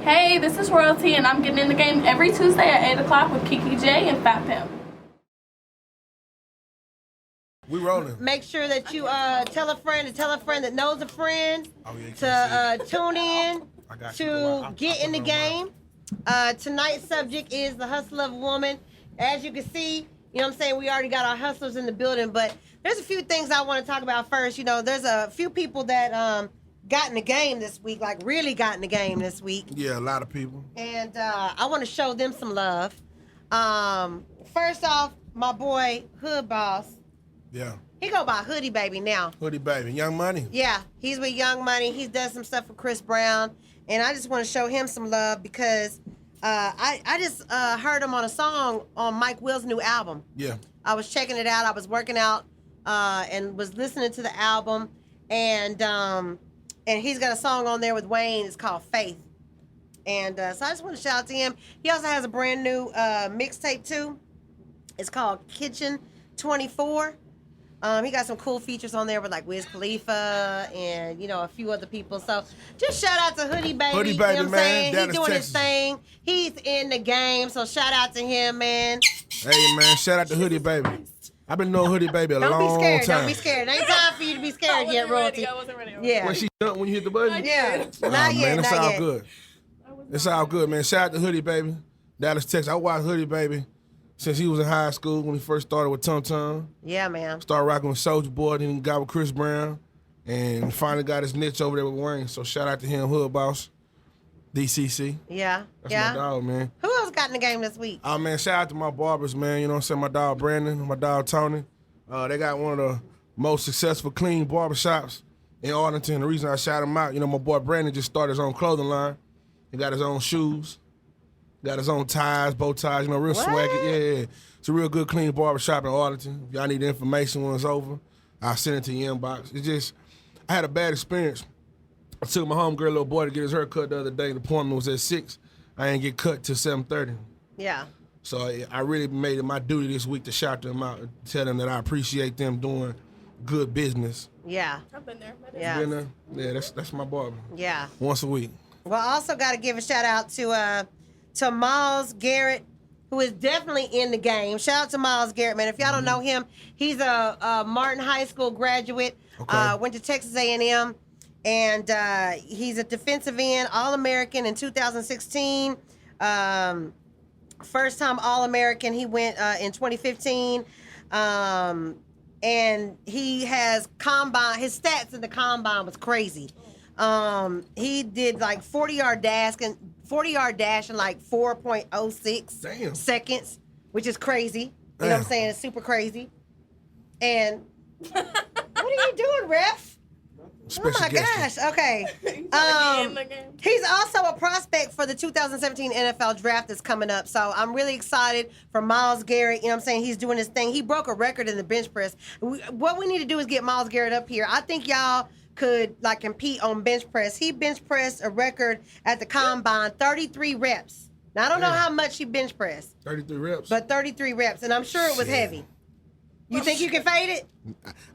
Hey, this is Royalty, and I'm getting in the game every Tuesday at 8 o'clock with Kiki J and Fat Pimp. We rolling. Make sure that you tell a friend that knows a friend to tune in to get in the game. Tonight's subject is the hustle of a woman. As you can see, you know what I'm saying, we already got our hustlers in the building, but there's a few things I want to talk about first. You know, there's a few people that got in the game this week, like really got in the game this week. Yeah, a lot of people. And I want to show them some love. First off, my boy, Hood Boss. Yeah. He go by Hoodie Baby now. Hoodie Baby. Young Money. Yeah, he's with Young Money. He's done some stuff for Chris Brown. And I just want to show him some love because I just heard him on a song on Mike Will's new album. Yeah. I was checking it out. I was working out and was listening to the album. And he's got a song on there with Wayne. It's called Faith. And so I just want to shout out to him. He also has a brand new mixtape too. It's called Kitchen 24. He got some cool features on there with like Wiz Khalifa and, you know, a few other people. So just shout out to Hoodie Baby. Hoodie Baby, you know what I'm man. saying? Dallas, He's doing Texas. his thing. He's in the game. So shout out to him, man. Hey, man, shout out to Hoodie Baby. I've been knowing Hoodie Baby a long Don't be scared. time. Don't be scared. It ain't time for you to be scared yet, Royalty. I wasn't ready. Yeah. When she jumped when you hit the button? Yeah. Oh, Not yet. man, it's Not all yet. good. It's all good, man. Shout out to Hoodie Baby. Dallas, Texas. I watched Hoodie Baby since he was in high school when he first started with Tum Tum. Yeah, man. Started rocking with Soulja Boy, then he got with Chris Brown, and finally got his niche over there with Wayne. So shout out to him, Hood Boss, DCC. Yeah. That's yeah. my dog, man. Who else got in the game this week? Oh, man, shout out to my barbers, man. You know what I'm saying? My dog Brandon, my dog Tony. They got one of the most successful clean barbershops in Arlington. The reason I shout him out, you know, my boy Brandon just started his own clothing line. He got his own shoes, got his own ties, bow ties, you know, real What? swaggy. Yeah. It's a real good clean barbershop in Arlington. If y'all need the information when it's over, I'll send it to your inbox. It's just, I had a bad experience. I took my homegirl little boy to get his hair cut the other day. The appointment was at 6. I didn't get cut till 7:30. Yeah. So I really made it my duty this week to shout them out and tell them that I appreciate them doing good business. Yeah. I've been there. Yeah. You know? Yeah, that's my barber. Yeah. Once a week. Well, I also got to give a shout out to Miles Garrett, who is definitely in the game. Shout out to Miles Garrett, man. If y'all don't know him, he's a Martin High School graduate. Okay. Went to Texas A&M, and he's a defensive end, All-American in 2016. First time All-American. He went in 2015. And he has combine. His stats in the combine was crazy. He did like 40-yard dash in like 4.06 Damn. seconds, which is crazy. You know what I'm Damn. saying? It's super crazy. And what are you doing, ref? Special Oh my guest. gosh. Okay. in the game. He's also a prospect for the 2017 NFL draft that's coming up. So I'm really excited for Miles Garrett. You know what I'm saying? He's doing his thing. He broke a record in the bench press. What we need to do is get Miles Garrett up here. I think y'all could like compete on bench press. He bench pressed a record at the combine, 33 reps. Now I don't know Damn. how much he bench pressed, 33 reps. but 33 reps, and I'm sure it was Shit. heavy. You think you can fade it?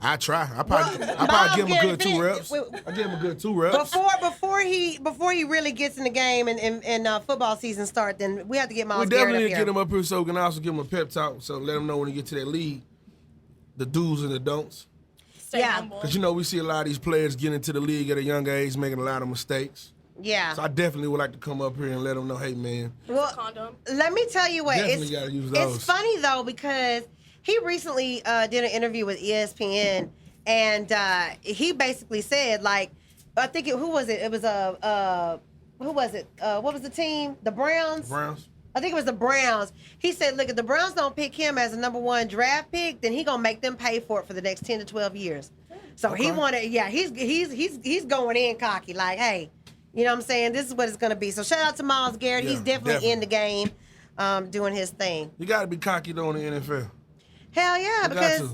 I try. I probably Miles give him a good Garrett, 2 reps. I give him a good 2 reps. Before he really gets in the game and football season start, then we have to get We Miles Garrett definitely up need to here. get him up here so we can also give him a pep talk. So let him know when he get to that league, the do's and the don'ts. Stay Yeah. humble. Because, you know, we see a lot of these players get into the league at a young age, making a lot of mistakes. Yeah. So I definitely would like to come up here and let them know, hey, man, Well, Condom. let me tell you what. Definitely gotta use those. It's funny though because he recently did an interview with ESPN, and he basically said like, I think who was it? It was who was it? What was the team? The Browns. Browns. I think it was the Browns. He said, look, if the Browns don't pick him as a #1 draft pick, then he gonna make them pay for it for the next 10 to 12 years. So he Okay. wanted, yeah, he's going in cocky, like, hey, you know what I'm saying? This is what it's gonna be. So shout out to Miles Garrett. Yeah, He's definitely in the definitely. game, doing his thing. You got to be cocky, though, in the NFL. Hell yeah, You got because to.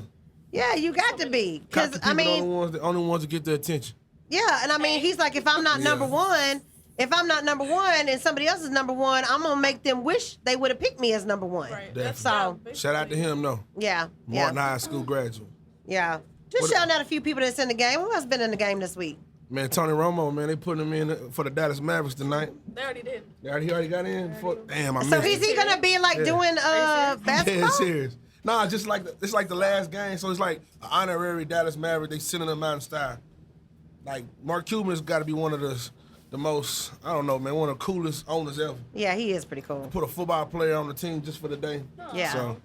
yeah, you got to be. Because Cocky I people mean, the only ones to get the attention. yeah, and I mean, he's like, if I'm not Yeah. #1, if I'm not #1 and somebody else is #1, I'm gonna make them wish they would have picked me as #1. Right. Definitely. So Shout out to him, though. yeah, Martin yeah, High School graduate. yeah. Just What- shouting out a few people that's in the game. Who else been in the game this week? Man, Tony Romo, man, they putting him in for the Dallas Mavericks tonight. They already did. He already got in? Damn, I missed So is he gonna be like doing basketball? Yeah, it's serious. Nah, just like it's like the last game, so it's like an honorary Dallas Maverick. They sending him out in style. Like Mark Cuban's got to be one of the most, I don't know, man, one of the coolest owners ever. Yeah, he is pretty cool. Put a football player on the team just for the day. Yeah. So,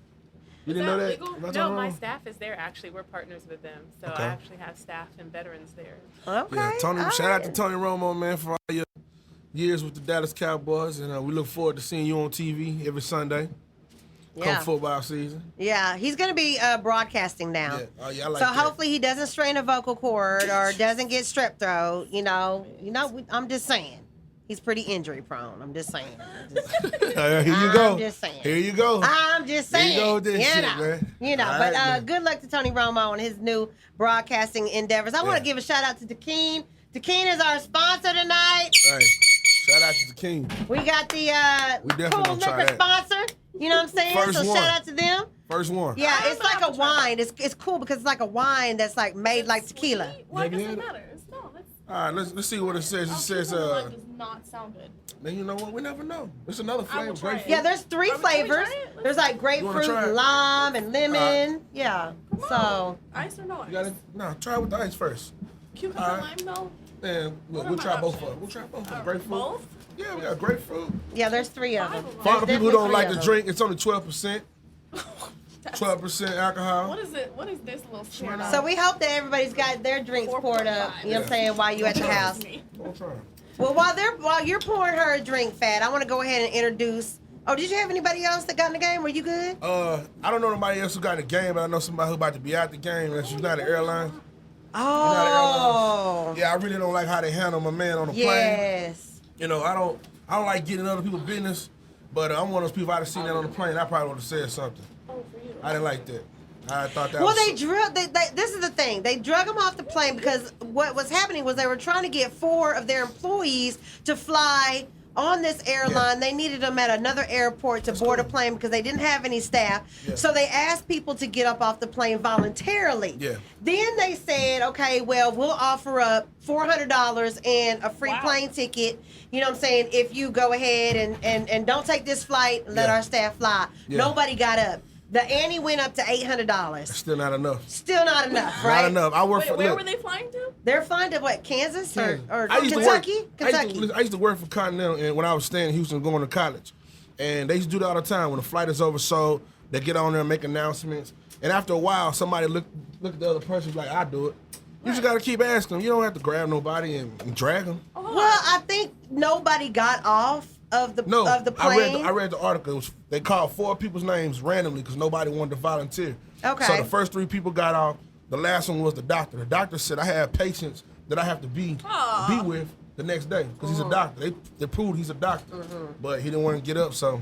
you didn't know that? No, my staff is there. Actually, we're partners with them, so Okay. I actually have staff and veterans there. Okay. Yeah, Tony. all Shout out right. to Tony Romo, man, for all your years with the Dallas Cowboys, and we look forward to seeing you on TV every Sunday. Yeah. Come football season. Yeah, he's gonna be broadcasting now. Yeah. Oh, yeah, I like So that. hopefully he doesn't strain a vocal cord or doesn't get strep throat. I'm just saying. He's pretty injury prone. I'm just saying. Here you go. I'm just saying. Here you go. I'm just There saying. you go with this shit, man. All But right, man. good luck to Tony Romo and his new broadcasting endeavors. I want Yeah. to give a shout out to Dakeen. Dakeen is our sponsor tonight. Hey, shout out to the King. We got the We definitely cool gonna try liquor that. sponsor. You know what I'm saying? First so one. shout out to them. First one. Yeah, I it's don't like know a how to try wine. It's cool because it's like a wine that's like made like tequila. Well, I guess Yeah, it yeah. matters. No, it's. All right, let's see what it says. It says, does not sound good. man, you know what? We never know. It's another I will flavor. try it. Grapefruit. Yeah, there's three Can we try flavors. it? Let's There's like You wanna grapefruit, try it? lime, and lemon. Yeah. So Ice or no ice? You got it? Nah, try it with the ice first. Cucumber All right. lime though. Man, What we'll are try my both of them. options? We'll try both of them. Uh, Grapefruit. both? Yeah, we got grapefruit. yeah, there's three of them. For all the people who There's don't like definitely to three of drink, it's only 12%. 12% alcohol. What is it? What is this little smear? them. So we hope that everybody's got their drinks poured up. You know what I'm saying? While you at the house. Don't try it. Well, while you're pouring her a drink, Fat, I want to go ahead and introduce. Oh, did you have anybody else that got in the game? Were you good? I don't know nobody else who got in the game, but I know somebody who about to be out the game. That's United Airlines. Oh. Yeah, I really don't like how they handle my man on the plane. Yes. You know, I don't like getting in other people's business, but I'm one of those people. I'd have seen that on the plane. I probably would have said something. I didn't like that. I thought that Well, was... this is the thing. They drug him off the plane because what was happening was they were trying to get 4 of their employees to fly on this airline. Yeah. They needed them at another airport to board a plane because they didn't have any staff. Yeah. So they asked people to get up off the plane voluntarily. Yeah. Then they said, okay, well, we'll offer up $400 and a free Wow. plane ticket. You know what I'm saying? If you go ahead and don't take this flight, let Yeah. our staff fly. Yeah. Nobody got up. The ante went up to $800. Still not enough. Still not enough, right? Not enough. I work Wait, for... where look, were they flying to? They're flying to what, Kansas or I used to work- Kentucky? I used to work for Continental, and when I was staying in Houston going to college, and they used to do that all the time. When the flight is oversold, they get on there and make announcements. And after a while, somebody look at the other person like, I do it. You just got to keep asking them. You don't have to grab nobody and drag them. Oh, Well, I think nobody got off of the No, of the plane. I read the article. It was, they called 4 people's names randomly because nobody wanted to volunteer. Okay. So the first 3 people got off. The last one was the doctor. The doctor said, I have patients that I have to be with the next day because he's a doctor. They proved he's a doctor, but he didn't want to get up, so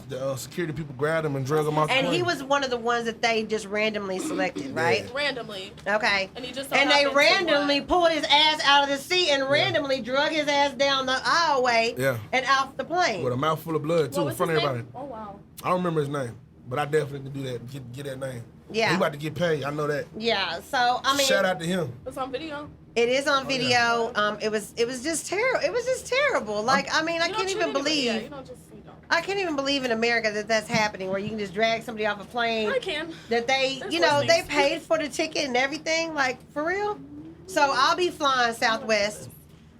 the security people grabbed him and drug him off the And plane. he was one of the ones that they just randomly selected, right? randomly. Okay. And he just so And they happened to, randomly pulled his ass out of the seat and randomly drug his ass down the aisleway Yeah. and off the plane. with a mouthful of blood, too, What in was front his of everybody. name? Oh wow. I don't remember his name, but I definitely can do that, get that name. Yeah. He about to get paid. I know that. Yeah. So I mean, Shout out to him. It's on video. it is on video. yeah. It was just terrible. It was just terrible. Like I mean, I You can't don't even treat anybody- believe. Yeah, you don't just you don't. I can't even believe in America that that's happening, where you can just drag somebody off a plane. I can. That they, There's you know, worse they things. paid for the ticket and everything, like for real. So I'll be flying Southwest.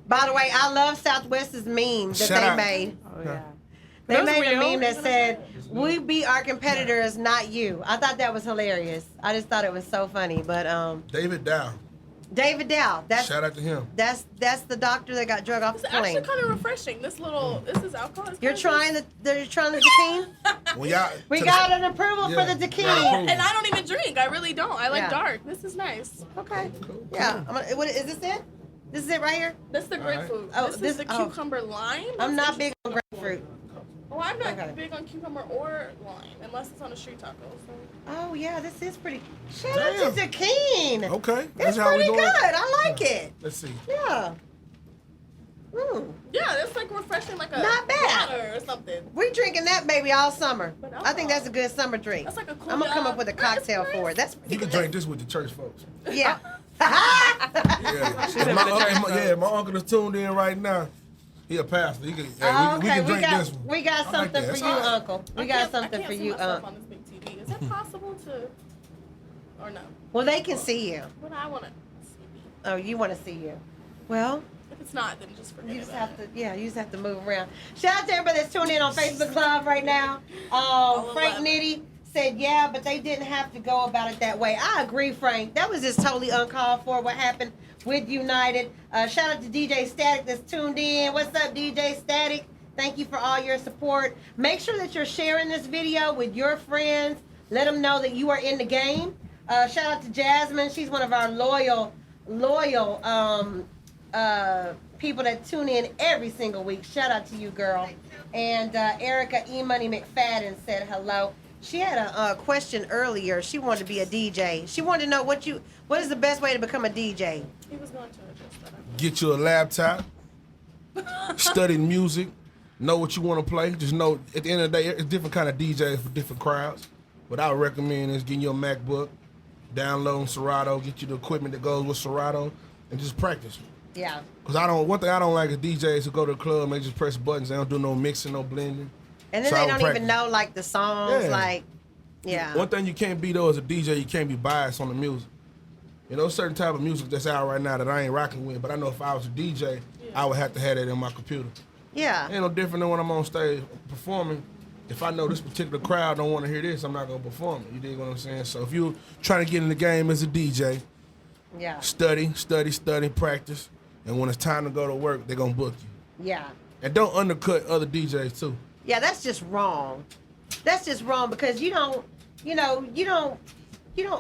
By the way, I love Southwest's meme that Shout they out. made. Oh yeah. They That's made a real. meme that said, "We beat our competitors, not you." I thought that was hilarious. I just thought it was so funny. But David Dow. David Dow, Shout out to him. that's the doctor that got drug off It's the actually plane. kind of refreshing. This is alcohol. It's You're kinda trying the Dakeen? When y'all, We to got the- an approval Yeah, for the got Dakeen. approval. And I don't even drink. I really don't. I like Yeah. dark. This is nice. Okay. Yeah. What is this it? This is it right here? That's the All right. grapefruit. Oh, this this- is the oh. cucumber lime. I'm That's not big on grapefruit. Oh, I'm not Okay. big on cucumber or lime unless it's on a street taco. So. Oh yeah, this is pretty. Shout Damn. out to Dakeen. Okay. It's That's how we pretty doing. good. I like it. Let's see. Yeah. Mm. Yeah, that's like refreshing, like a Not bad. water or something. We drinking that baby all summer. But I think that's a good summer drink. That's like a cool I'm gonna come up with a That's cocktail nice. for it. That's You pretty can good. drink this with the church folks. Yeah. My uncle is tuned in right now. He a pastor. He can, we can drink this one. We got something for you, Uncle. We got something for you, on this big TV. Is it possible to, or no? Well, they can see you. But I want to see me. Oh, you want to see you? Well, If it's not, then just forget you just about have to. Yeah, you just have to move around. Shout out to everybody that's tuning in on Facebook Live right now. Frank 11. Nitty said, yeah, but they didn't have to go about it that way. I agree, Frank. That was just totally uncalled for. What happened with United? Shout out to DJ Static that's tuned in. What's up, DJ Static? Thank you for all your support. Make sure that you're sharing this video with your friends. Let them know that you are in the game. Shout out to Jasmine. She's one of our loyal people that tune in every single week. Shout out to you, girl. And Erica E. Money McFadden said hello. She had a question earlier. She wanted to be a DJ. She wanted to know what is the best way to become a DJ? He was going to address that. Get you a laptop, study music, know what you want to play. Just know at the end of the day, it's different kind of DJs for different crowds. What I would recommend is getting your MacBook, downloading Serato, get you the equipment that goes with Serato, and just practice. Yeah. Because one thing I don't like is DJs who go to the club and they just press buttons. They don't do no mixing, no blending. And then So I they would don't practice. even know like the songs, Yeah. One thing you can't be though as a DJ, you can't be biased on the music. You know, certain type of music that's out right now that I ain't rocking with, but I know if I was a DJ, I would have to have that in my computer. Yeah. Ain't no different than when I'm on stage performing. If I know this particular crowd don't want to hear this, I'm not gonna perform it. You dig what I'm saying? So if you're trying to get in the game as a DJ, Yeah. study, practice, and when it's time to go to work, they're gonna book you. Yeah. And don't undercut other DJs too. Yeah, that's just wrong. That's just wrong because you don't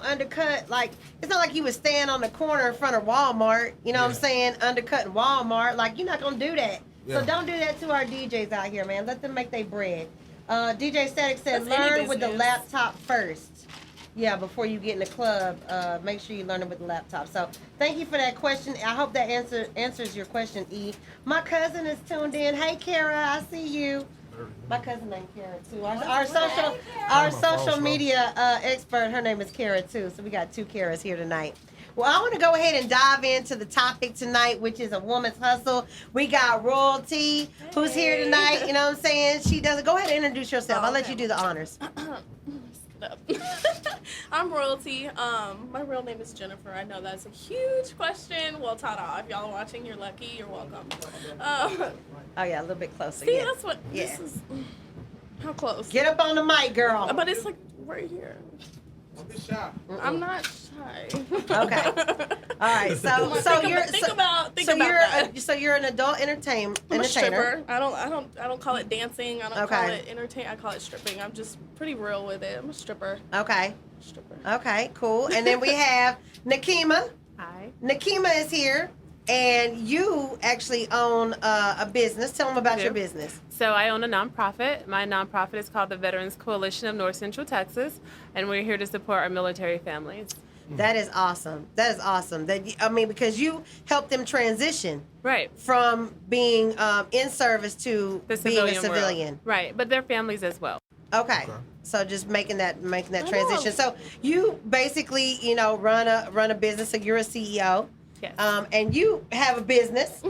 undercut, like, it's not like you would stand on the corner in front of Walmart, you know what I'm saying, undercutting Walmart. Like, you're not going to do that. Yeah. So don't do that to our DJs out here, man. Let them make their bread. DJ Static said, That's any learn with the business. laptop first. Yeah, before you get in the club, make sure you learn it with the laptop. So thank you for that question. I hope that answers your question, E. My cousin is tuned in. Hey, Kara, I see you. My cousin named Kara too. Our social media expert, her name is Kara too. So we got two Karas here tonight. Well, I want to go ahead and dive into the topic tonight, which is a woman's hustle. We got Royalty, who's here tonight. You know what I'm saying? She does it. Go ahead and introduce yourself. I'll let you do the honors. I'm Royalty. My real name is Jennifer. I know that's a huge question. Well, ta-da. If y'all are watching, you're lucky. You're welcome. Oh, yeah, a little bit closer. See, yeah. that's what Yeah. this is. How close? Get up on the mic, girl. But it's like right here. I'm not shy. Okay. All right. So think about that. So you're an adult entertainer. I'm a stripper. I don't call it dancing. I don't call it entertain. I call it stripping. I'm just pretty real with it. I'm a stripper. Okay. Stripper. Okay. Cool. And then we have Nakima. Hi. Nakima is here, and you actually own a business. Tell them about your business. So I own a nonprofit. My nonprofit is called the Veterans Coalition of North Central Texas, and we're here to support our military families. That is awesome. That is awesome. Because you help them transition Right. from being in service to The being a civilian civilian. world. Right, but their families as well. Okay. So just making that transition. So you basically, run a business. So you're a CEO. Yes. And you have a business.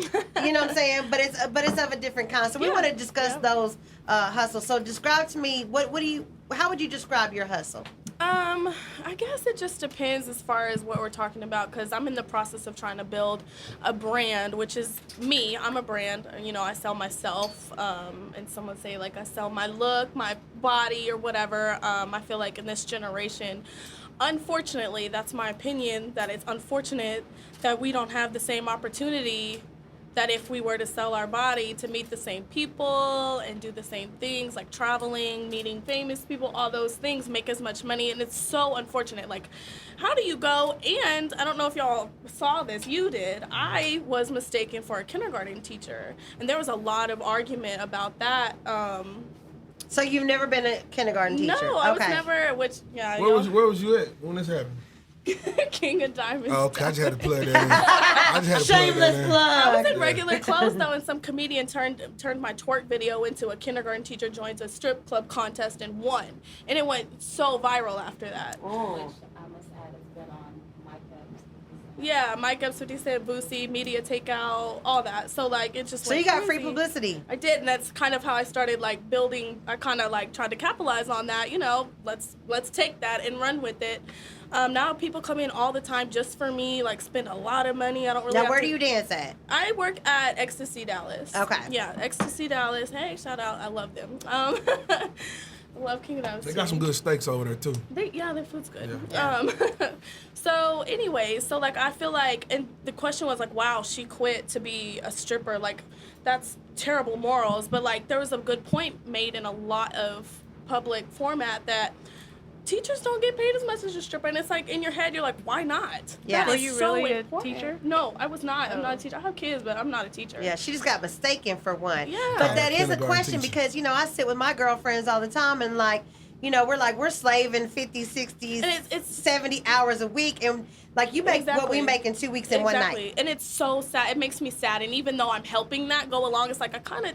You know what I'm saying? But it's of a different kind. So we want to discuss those hustles. So describe to me how would you describe your hustle? I guess it just depends as far as what we're talking about, because I'm in the process of trying to build a brand, which is me. I'm a brand. I sell myself, and someone say like I sell my look, my body, or whatever. I feel like in this generation, unfortunately, that's my opinion, that it's unfortunate that we don't have the same opportunity that if we were to sell our body to meet the same people and do the same things, like traveling, meeting famous people, all those things, make as much money. And it's so unfortunate. Like, how do you go? And I don't know if y'all saw this. You did. I was mistaken for a kindergarten teacher. And there was a lot of argument about that. So you've never been a kindergarten teacher? No, I was never, Where was you at when this happened? King of Diamonds. Oh, okay, I just had to plug that in. Shameless plug. I was in regular clothes though, and some comedian turned my twerk video into a kindergarten teacher joins a strip club contest and won, and it went so viral after that. Oh. Which I must add has been on my Yeah, Mike Epps, 50 Cent, Boosie, Media Takeout, all that. So like it just So went you got free crazy. publicity. I did, and that's kind of how I started like building. I kind of like tried to capitalize on that. You know, let's take that and run with it. Now people come in all the time just for me. Like spend a lot of money. I don't really. Now, have where to, do you dance at? I work at Ecstasy Dallas. Okay. Yeah, Ecstasy Dallas. Hey, shout out. I love them. I love King Adams. They got some good steaks over there too. Their food's good. Yeah. So anyways, so like I feel like, and the question was like, wow, she quit to be a stripper. Like that's terrible morals. But like there was a good point made in a lot of public format that teachers don't get paid as much as a stripper, and it's like in your head you're like, why not? Yeah. That Were is you so really a important. teacher? No, I was not. I'm Oh. not a teacher. I have kids, but I'm not a teacher. Yeah, she just got mistaken for one. Yeah. But that is a Kindergarten question teacher. because, you know, I sit with my girlfriends all the time and like, you know, we're slaving 50, 60, And it's 70 hours a week. And like you make what we Exactly. make in 2 weeks in one night. And it's so sad. It makes me sad. And even though I'm helping that go along, it's like I kind of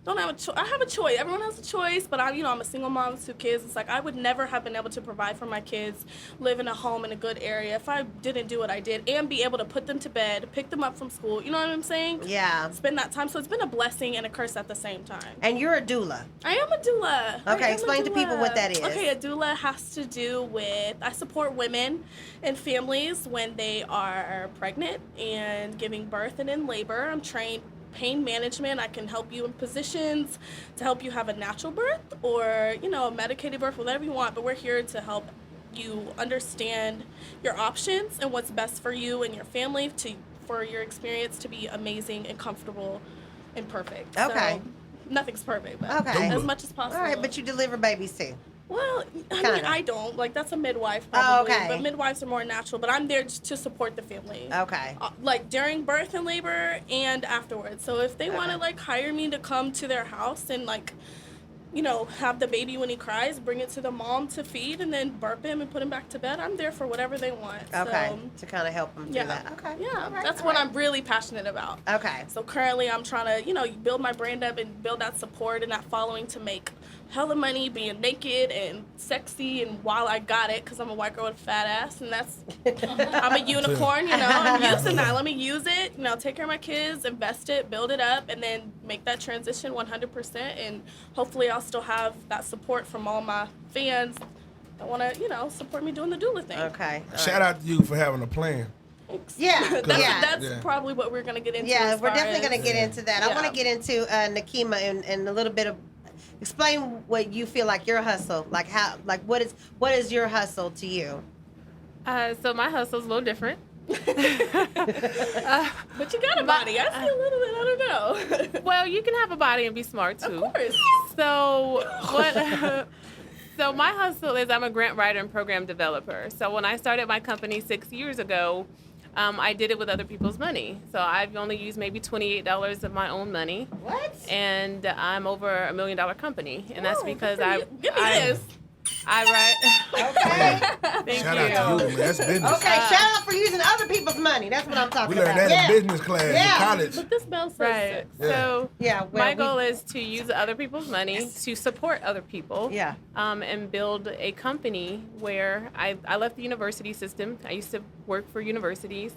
don't have a choice. I have a choice. Everyone has a choice, but I'm a single mom with 2 kids. It's like I would never have been able to provide for my kids, live in a home in a good area if I didn't do what I did, and be able to put them to bed, pick them up from school. You know what I'm saying? Yeah. Spend that time. So it's been a blessing and a curse at the same time. And you're a doula. I am a doula. I Okay, am a explain to people what that is. Okay, a doula has to do with, I support women and families when they are pregnant and giving birth and in labor. I'm trained pain management. I can help you in positions to help you have a natural birth or, a medicated birth, whatever you want, but we're here to help you understand your options and what's best for you and your family for your experience to be amazing and comfortable and perfect. Okay. So, nothing's perfect, but Okay. as much as possible. All right, but you deliver babies too. Well, I Kinda. mean, I don't. Like, that's a midwife, Oh, probably. okay. But midwives are more natural. But I'm there just to support the family. Okay. Like, during birth and labor and afterwards. So if they want to, Okay. like, hire me to come to their house and, like, have the baby when he cries, bring it to the mom to feed, and then burp him and put him back to bed, I'm there for whatever they want. Okay. So, To kind of help them through yeah. that. Okay. Yeah. All right, That's all what right. I'm really passionate about. Okay. So currently I'm trying to, build my brand up and build that support and that following to make hella money being naked and sexy, and while I got it, because I'm a white girl with a fat ass, and that's, I'm a unicorn, I'm using that. Let me use it, take care of my kids, invest it, build it up, and then make that transition 100%, and hopefully I'll still have that support from all my fans that want to, support me doing the doula thing. Okay. all Shout right. out to you for having a plan. Thanks. Yeah. That's Yeah. probably what we're going to get into. Yeah, as we're far definitely as- going to get into that. I Yeah. want to get into Nakima and a little bit of explain what you feel like your hustle, like what is your hustle to you? So my hustle's a little different. But you got a body. I see a little bit. I don't know. Well, you can have a body and be smart too. Of course. So what? So my hustle is I'm a grant writer and program developer. So when I started my company 6 years ago, I did it with other people's money. So I've only used maybe $28 of my own money, What? and I'm over $1 million company, and that's Oh, because good for you. Give me this. I write. Okay. Thank Shout you. out to you, man. That's business. Okay, shout out for using other people's money. That's what I'm talking We learned about. that yeah. in business class Yeah. in college. But this bell says Right. 6. Yeah. So Yeah, well, my goal is to use other people's money to support other people. Yeah. And build a company where I left the university system. I used to work for universities,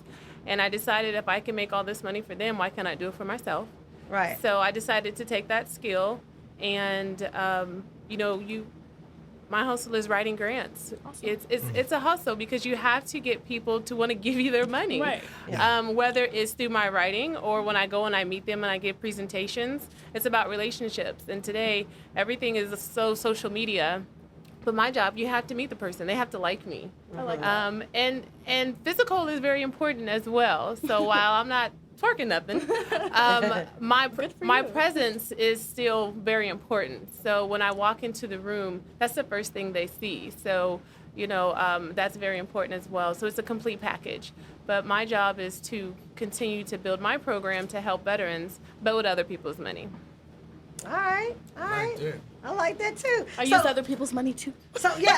and I decided if I can make all this money for them, why can't I do it for myself? Right. So I decided to take that skill, and my hustle is writing grants. Awesome. It's a hustle because you have to get people to want to give you their money. Right. Whether it's through my writing or when I go and I meet them and I give presentations, it's about relationships. And today, everything is so social media. But my job, you have to meet the person. They have to like me. I like that. And physical is very important as well. So while I'm not twerking nothing, my you. presence is still very important. So when I walk into the room, that's the first thing they see. So that's very important as well. So it's a complete package. But my job is to continue to build my program to help veterans, but with other people's money. All right. All right. Like that. I like that too. I so, use other people's money too. So yeah.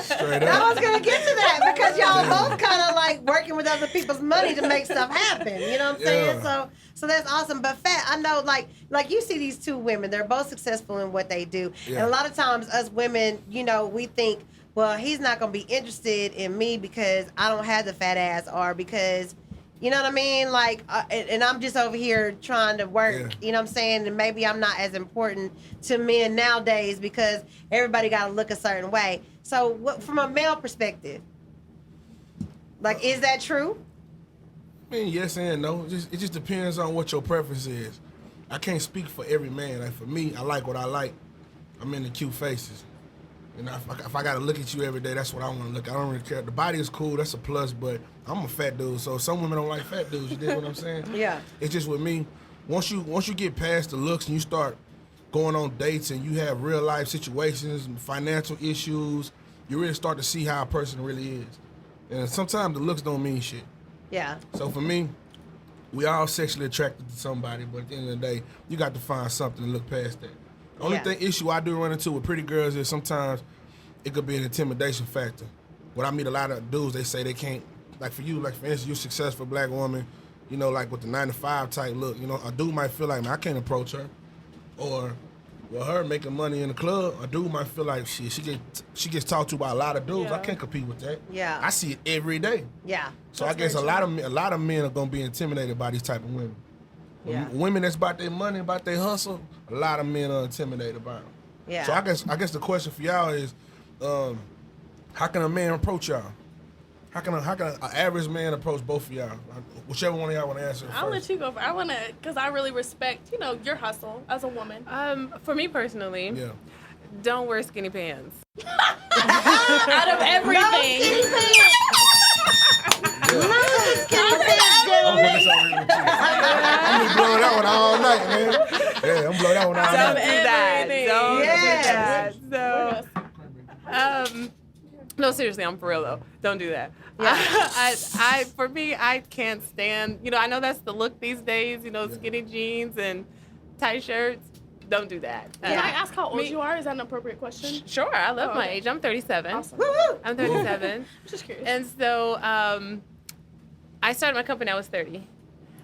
Straight I up. was gonna get to that because y'all both kind of like working with other people's money to make stuff happen. You know what I'm saying? Yeah. So that's awesome. But Fat, I know like you see these two women, they're both successful in what they do, Yeah. and a lot of times us women, we think, well, he's not gonna be interested in me because I don't have the fat ass, or because, you know what I mean? Like, and I'm just over here trying to work. Yeah. You know what I'm saying? And maybe I'm not as important to men nowadays because everybody got to look a certain way. So, what, from a male perspective, like, is that true? I mean, yes and no. It just depends on what your preference is. I can't speak for every man. Like for me, I like what I like. I'm into cute faces. And if I gotta look at you every day, that's what I want to look at. I don't really care. The body is cool, that's a plus, but I'm a fat dude, so some women don't like fat dudes. You dig what I'm saying? Yeah. It's just with me. Once you get past the looks and you start going on dates and you have real life situations and financial issues, you really start to see how a person really is. And sometimes the looks don't mean shit. Yeah. So for me, we all sexually attracted to somebody, but at the end of the day, you got to find something to look past that. The only issue I do run into with pretty girls is sometimes it could be an intimidation factor. When I meet a lot of dudes, they say they can't, like for you, like for instance, you're a successful black woman, you know, like with the 9-to-5 type look, you know, a dude might feel like, man, I can't approach her. Or with her making money in the club, a dude might feel like, shit, she gets talked to by a lot of dudes. I can't compete with that. Yeah. I see it every day. Yeah. So I guess a lot of men are gonna be intimidated by these type of women. Yeah. Women that's about their money, about their hustle, a lot of men are intimidated by them. Yeah. So I guess the question for y'all is, how can a man approach y'all? How can an average man approach both of y'all? Whichever one of y'all want to answer I'll first. let you go. I want to, because I really respect, you know, your hustle as a woman. For me personally, Yeah. don't wear skinny pants. Out of everything. I'm just blowing that one all night, man. Yeah, I'm blowing that one all Don't night. do that. Everything. Don't Yes. do that. So, no, seriously, I'm for real though. Don't do that. I for me, I can't stand. You know, I know that's the look these days. You know, skinny jeans and tight shirts. Don't do that. Can I ask how old you are? Is that an appropriate question? Sure, I love my okay. age. I'm 37. Awesome. Woo-hoo. I'm 37. Just curious. And so I started my company when I was 30.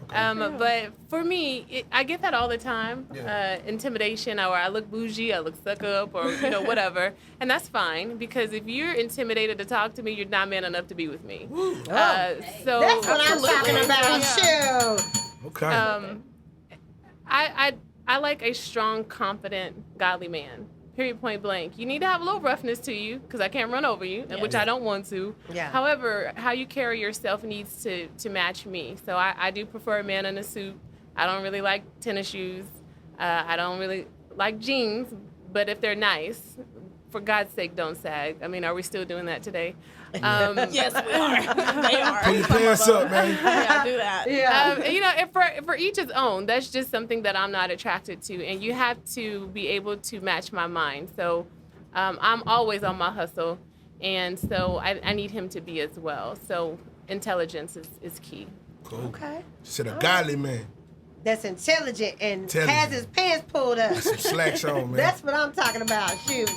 But for me, I get that all the time. Yeah. Intimidation, or I look bougie, I look stuck up, or you know, whatever. And that's fine, because if you're intimidated to talk to me, you're not man enough to be with me. So That's what I'm talking about. Shoot. Okay. I like a strong, confident, godly man. Period, point blank. You need to have a little roughness to you, because I can't run over you, which I don't want to. Yeah. However, how you carry yourself needs to match me. So I do prefer a man in a suit. I don't really like tennis shoes. I don't really like jeans, but if they're nice, for God's sake, don't sag. I mean, are we still doing that today? Yes, we are. They are. Pull your pants up, man. Yeah, do that. Yeah. You know, and for each his own. That's just something that I'm not attracted to, and you have to be able to match my mind. So I'm always on my hustle, and so I need him to be as well. So intelligence is key. Cool. Okay. She said a godly man. That's intelligent and Intelligent. has his pants pulled up. Some slacks on, man. That's what I'm talking about. Shoot.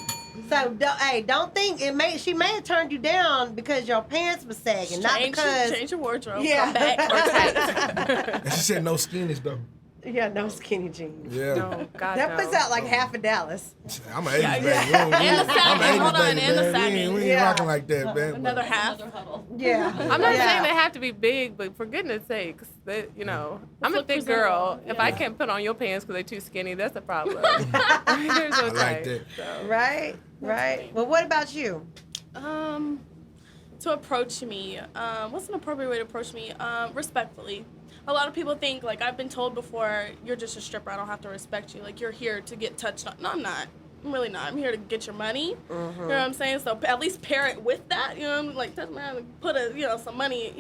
So, don't think she may have turned you down because your pants were sagging, not because. Change your wardrobe. Yeah. Come back. And she said no skinnies, though. Yeah, no skinny jeans. Yeah. No, God, That no. puts out like half a Dallas. I'm an 80s baby. And the I'm sagging. an 80s Hold on, baby, and the man. sagging. We ain't Yeah. rocking like that, man. Another half. Yeah. I'm not Yeah. saying they have to be big, but for goodness sakes, you know, I'm a look thick presentable. girl. If I Yeah. can't put on your pants because they're too skinny, that's a problem. Here's I okay. like that. So. Right. funny. Well, what about you? To approach me, what's an appropriate way to approach me? Respectfully. A lot of people think, like, I've been told before, you're just a stripper, I don't have to respect you. Like, you're here to get touched on. No, I'm not. I'm really not. I'm here to get your money. You know what I'm saying? So at least pair it with that. You know, like, touch my hand, put some money,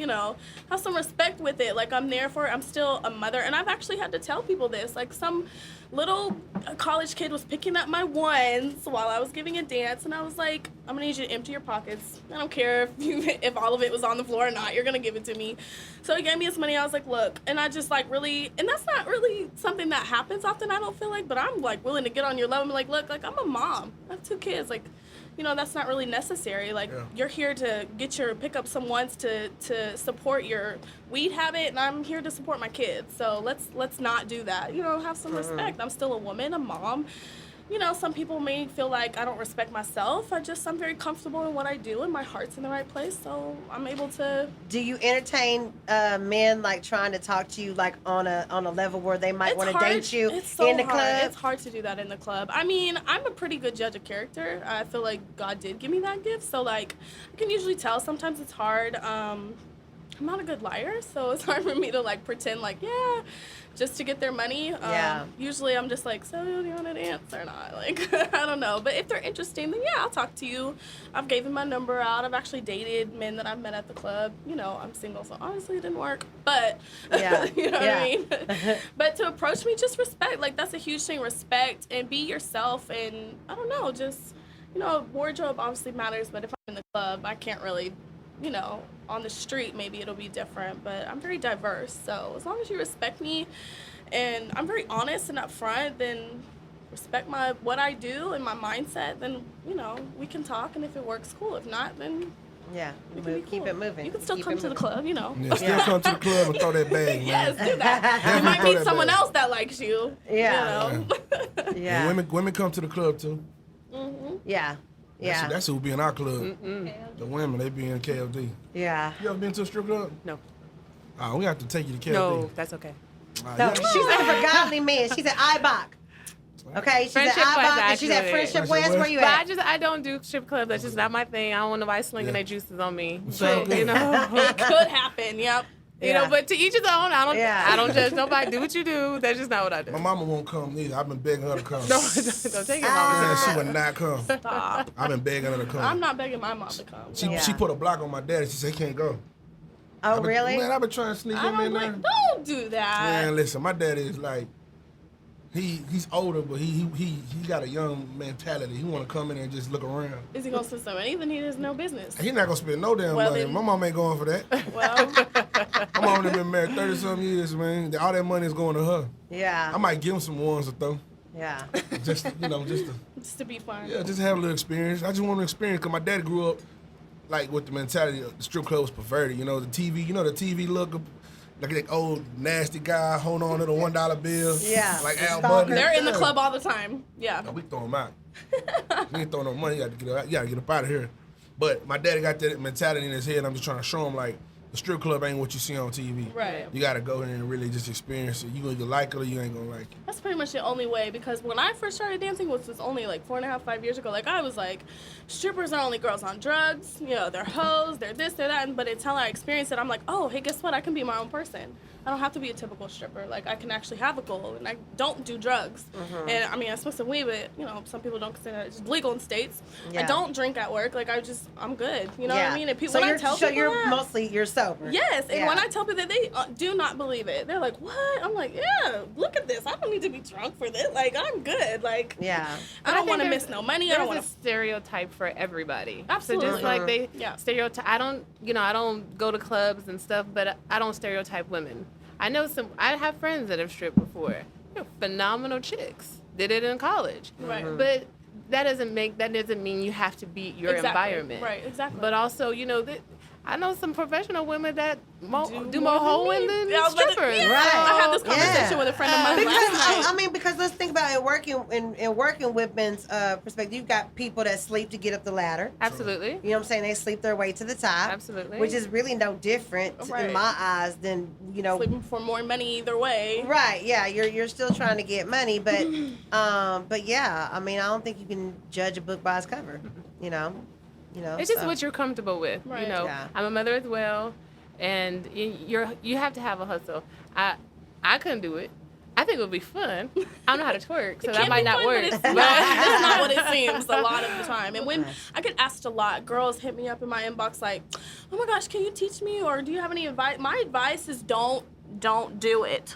have some respect with it. Like, I'm there for it. I'm still a mother. And I've actually had to tell people this. Like, some little college kid was picking up my ones while I was giving a dance, and I was like, I'm gonna need you to empty your pockets. I don't care if all of it was on the floor or not. You're gonna give it to me. So he gave me his money. I was like, look, and I just like really, and that's not really something that happens often. I don't feel like, but I'm like willing to get on your level and be like, look, like I'm a mom. I have 2 kids. Like, that's not really necessary. Like, you're here to pick up some ones to support your weed habit, and I'm here to support my kids. So let's not do that. Have some respect. I'm still a woman, a mom. you know, some people may feel like I don't respect myself. I'm very comfortable in what I do, and my heart's in the right place, so I'm able to. Do you entertain men like trying to talk to you like on a level where they might want to date you It's so in the hard. club? It's hard to do that in the club. I mean, I'm a pretty good judge of character. I feel like God did give me that gift, so like I can usually tell. Sometimes it's hard. I'm not a good liar, so it's hard for me to like pretend like just to get their money. Usually I'm just like, so do you want to dance or not? Like I don't know, but if they're interesting, then yeah, I'll talk to you. I've given my number out. I've actually dated men that I've met at the club. You know, I'm single, so honestly it didn't work, but you know what I mean. But to approach me, just respect. Like that's a huge thing. Respect and be yourself, and I don't know, just you know, wardrobe obviously matters, but if I'm in the club, I can't really. You know, on the street, maybe it'll be different, but I'm very diverse. So as long as you respect me and I'm very honest and upfront, then respect what I do and my mindset, then, you know, we can talk, and if it works, cool. If not, then we can be keep cool. it moving. You can still Keep come it to the moving. club, you know. Yeah, still come to the club and throw that bag, man. Yes, do that. You Definitely might throw meet that someone bag. else that likes you. Yeah. You know? Yeah. And women come to the club too. Yeah. Yeah. That's who be in our club. The women, they be in KFD. Yeah. You ever been to a strip club? No. We have to take you to KFD. No, that's okay. No, she's looking for godly men. She's at IBOC. Okay, she's Friendship at West, IBOC and she's at actually. Friendship Friendship West. Where West. you But at? I don't do strip clubs. That's just not my thing. I don't want nobody slinging Yeah. their juices on me. So But, you know, It could happen, yep. you know. But to each his own. Yeah. I don't judge nobody. Do what you do. That's just not what I do. My mama won't come neither. I've been begging her to come. No, don't take it, Man, mama. she would not come. Stop. I've been begging her to come. I'm not begging my mom to come. She, Yeah. she put a block on my daddy. She said he can't go. Oh, really? Man, I've been trying to sneak I him in don't there. like, don't do that. Man, listen, my daddy is like, he's older, but he got a young mentality. He want to come in and just look around. Is he gonna spend some money? Then he has no business. He not gonna spend no damn Well, money. then- My mom ain't going for that. Well, My mom done been married 30-some years, man. All that money is going to her. Yeah. I might give him some ones to throw. Yeah. Just, just to be fun. just have a little experience. I just want to experience, because my dad grew up, like, with the mentality of the strip club was perverted. You know, the TV look, like that old nasty guy holding on to the $1 bill. Yeah. Like The Al stalker. Bundy. They're in the Yeah. club all the time. Yeah. No, we throw him out. We ain't throwing no money. You gotta get up out of here. But my daddy got that mentality in his head. I'm just trying to show him, like, the strip club ain't what you see on TV. Right. You gotta go in and really just experience it. You gonna either like it or you ain't gonna like it. That's pretty much the only way, because when I first started dancing, which was only like 4.5, 5 years ago, like I was like, strippers are only girls on drugs, you know, they're hoes, they're this, they're that, but until I experienced it, I'm like, oh, hey, guess what? I can be my own person. I don't have to be a typical stripper. Like, I can actually have a goal, and I don't do drugs. And I mean, I smoke some weed, but you know, some people don't consider it just legal in states. Yeah. I don't drink at work. Like, I'm good. You know what I mean? And people, So when you're, I tell so people you're that, mostly sober. yes, and Yeah. when I tell people that, they do not believe it. They're like, "What?" I'm like, "Yeah, look at this. I don't need to be drunk for this. Like, I'm good. Like, Yeah. I don't think want to there's- miss no money. I don't There's want a to." stereotype for everybody. Absolutely. So just like they Yeah. stereotype, I don't go to clubs and stuff, but I don't stereotype women. I have friends that have stripped before. They're phenomenal chicks. Did it in college. Right. But that doesn't mean you have to be your Exactly. environment. Right. Exactly. But also, I know some professional women that do more more hoeing than than me. Yeah, but strippers. yeah, Right. I had this Yeah. conversation with a friend of mine Because last night. I mean, because let's think about it. Working with men's perspective, you've got people that sleep to get up the ladder. Absolutely. You know what I'm saying? They sleep their way to the top. Absolutely. Which is really no different Right. in my eyes than Sleeping for more money either way. Right? Yeah, you're still trying to get money, but yeah, I mean, I don't think you can judge a book by its cover. You know. It's just so. what you're comfortable with. Right. You know, Yeah. I'm a mother as well, and you have to have a hustle. I couldn't do it. I think it would be fun. I don't know how to twerk, so It that can might be not fun, work. but it's not. That's not what it seems a lot of the time. And when I get asked a lot, girls hit me up in my inbox like, "Oh my gosh, can you teach me, or do you have any advice?" My advice is don't do it.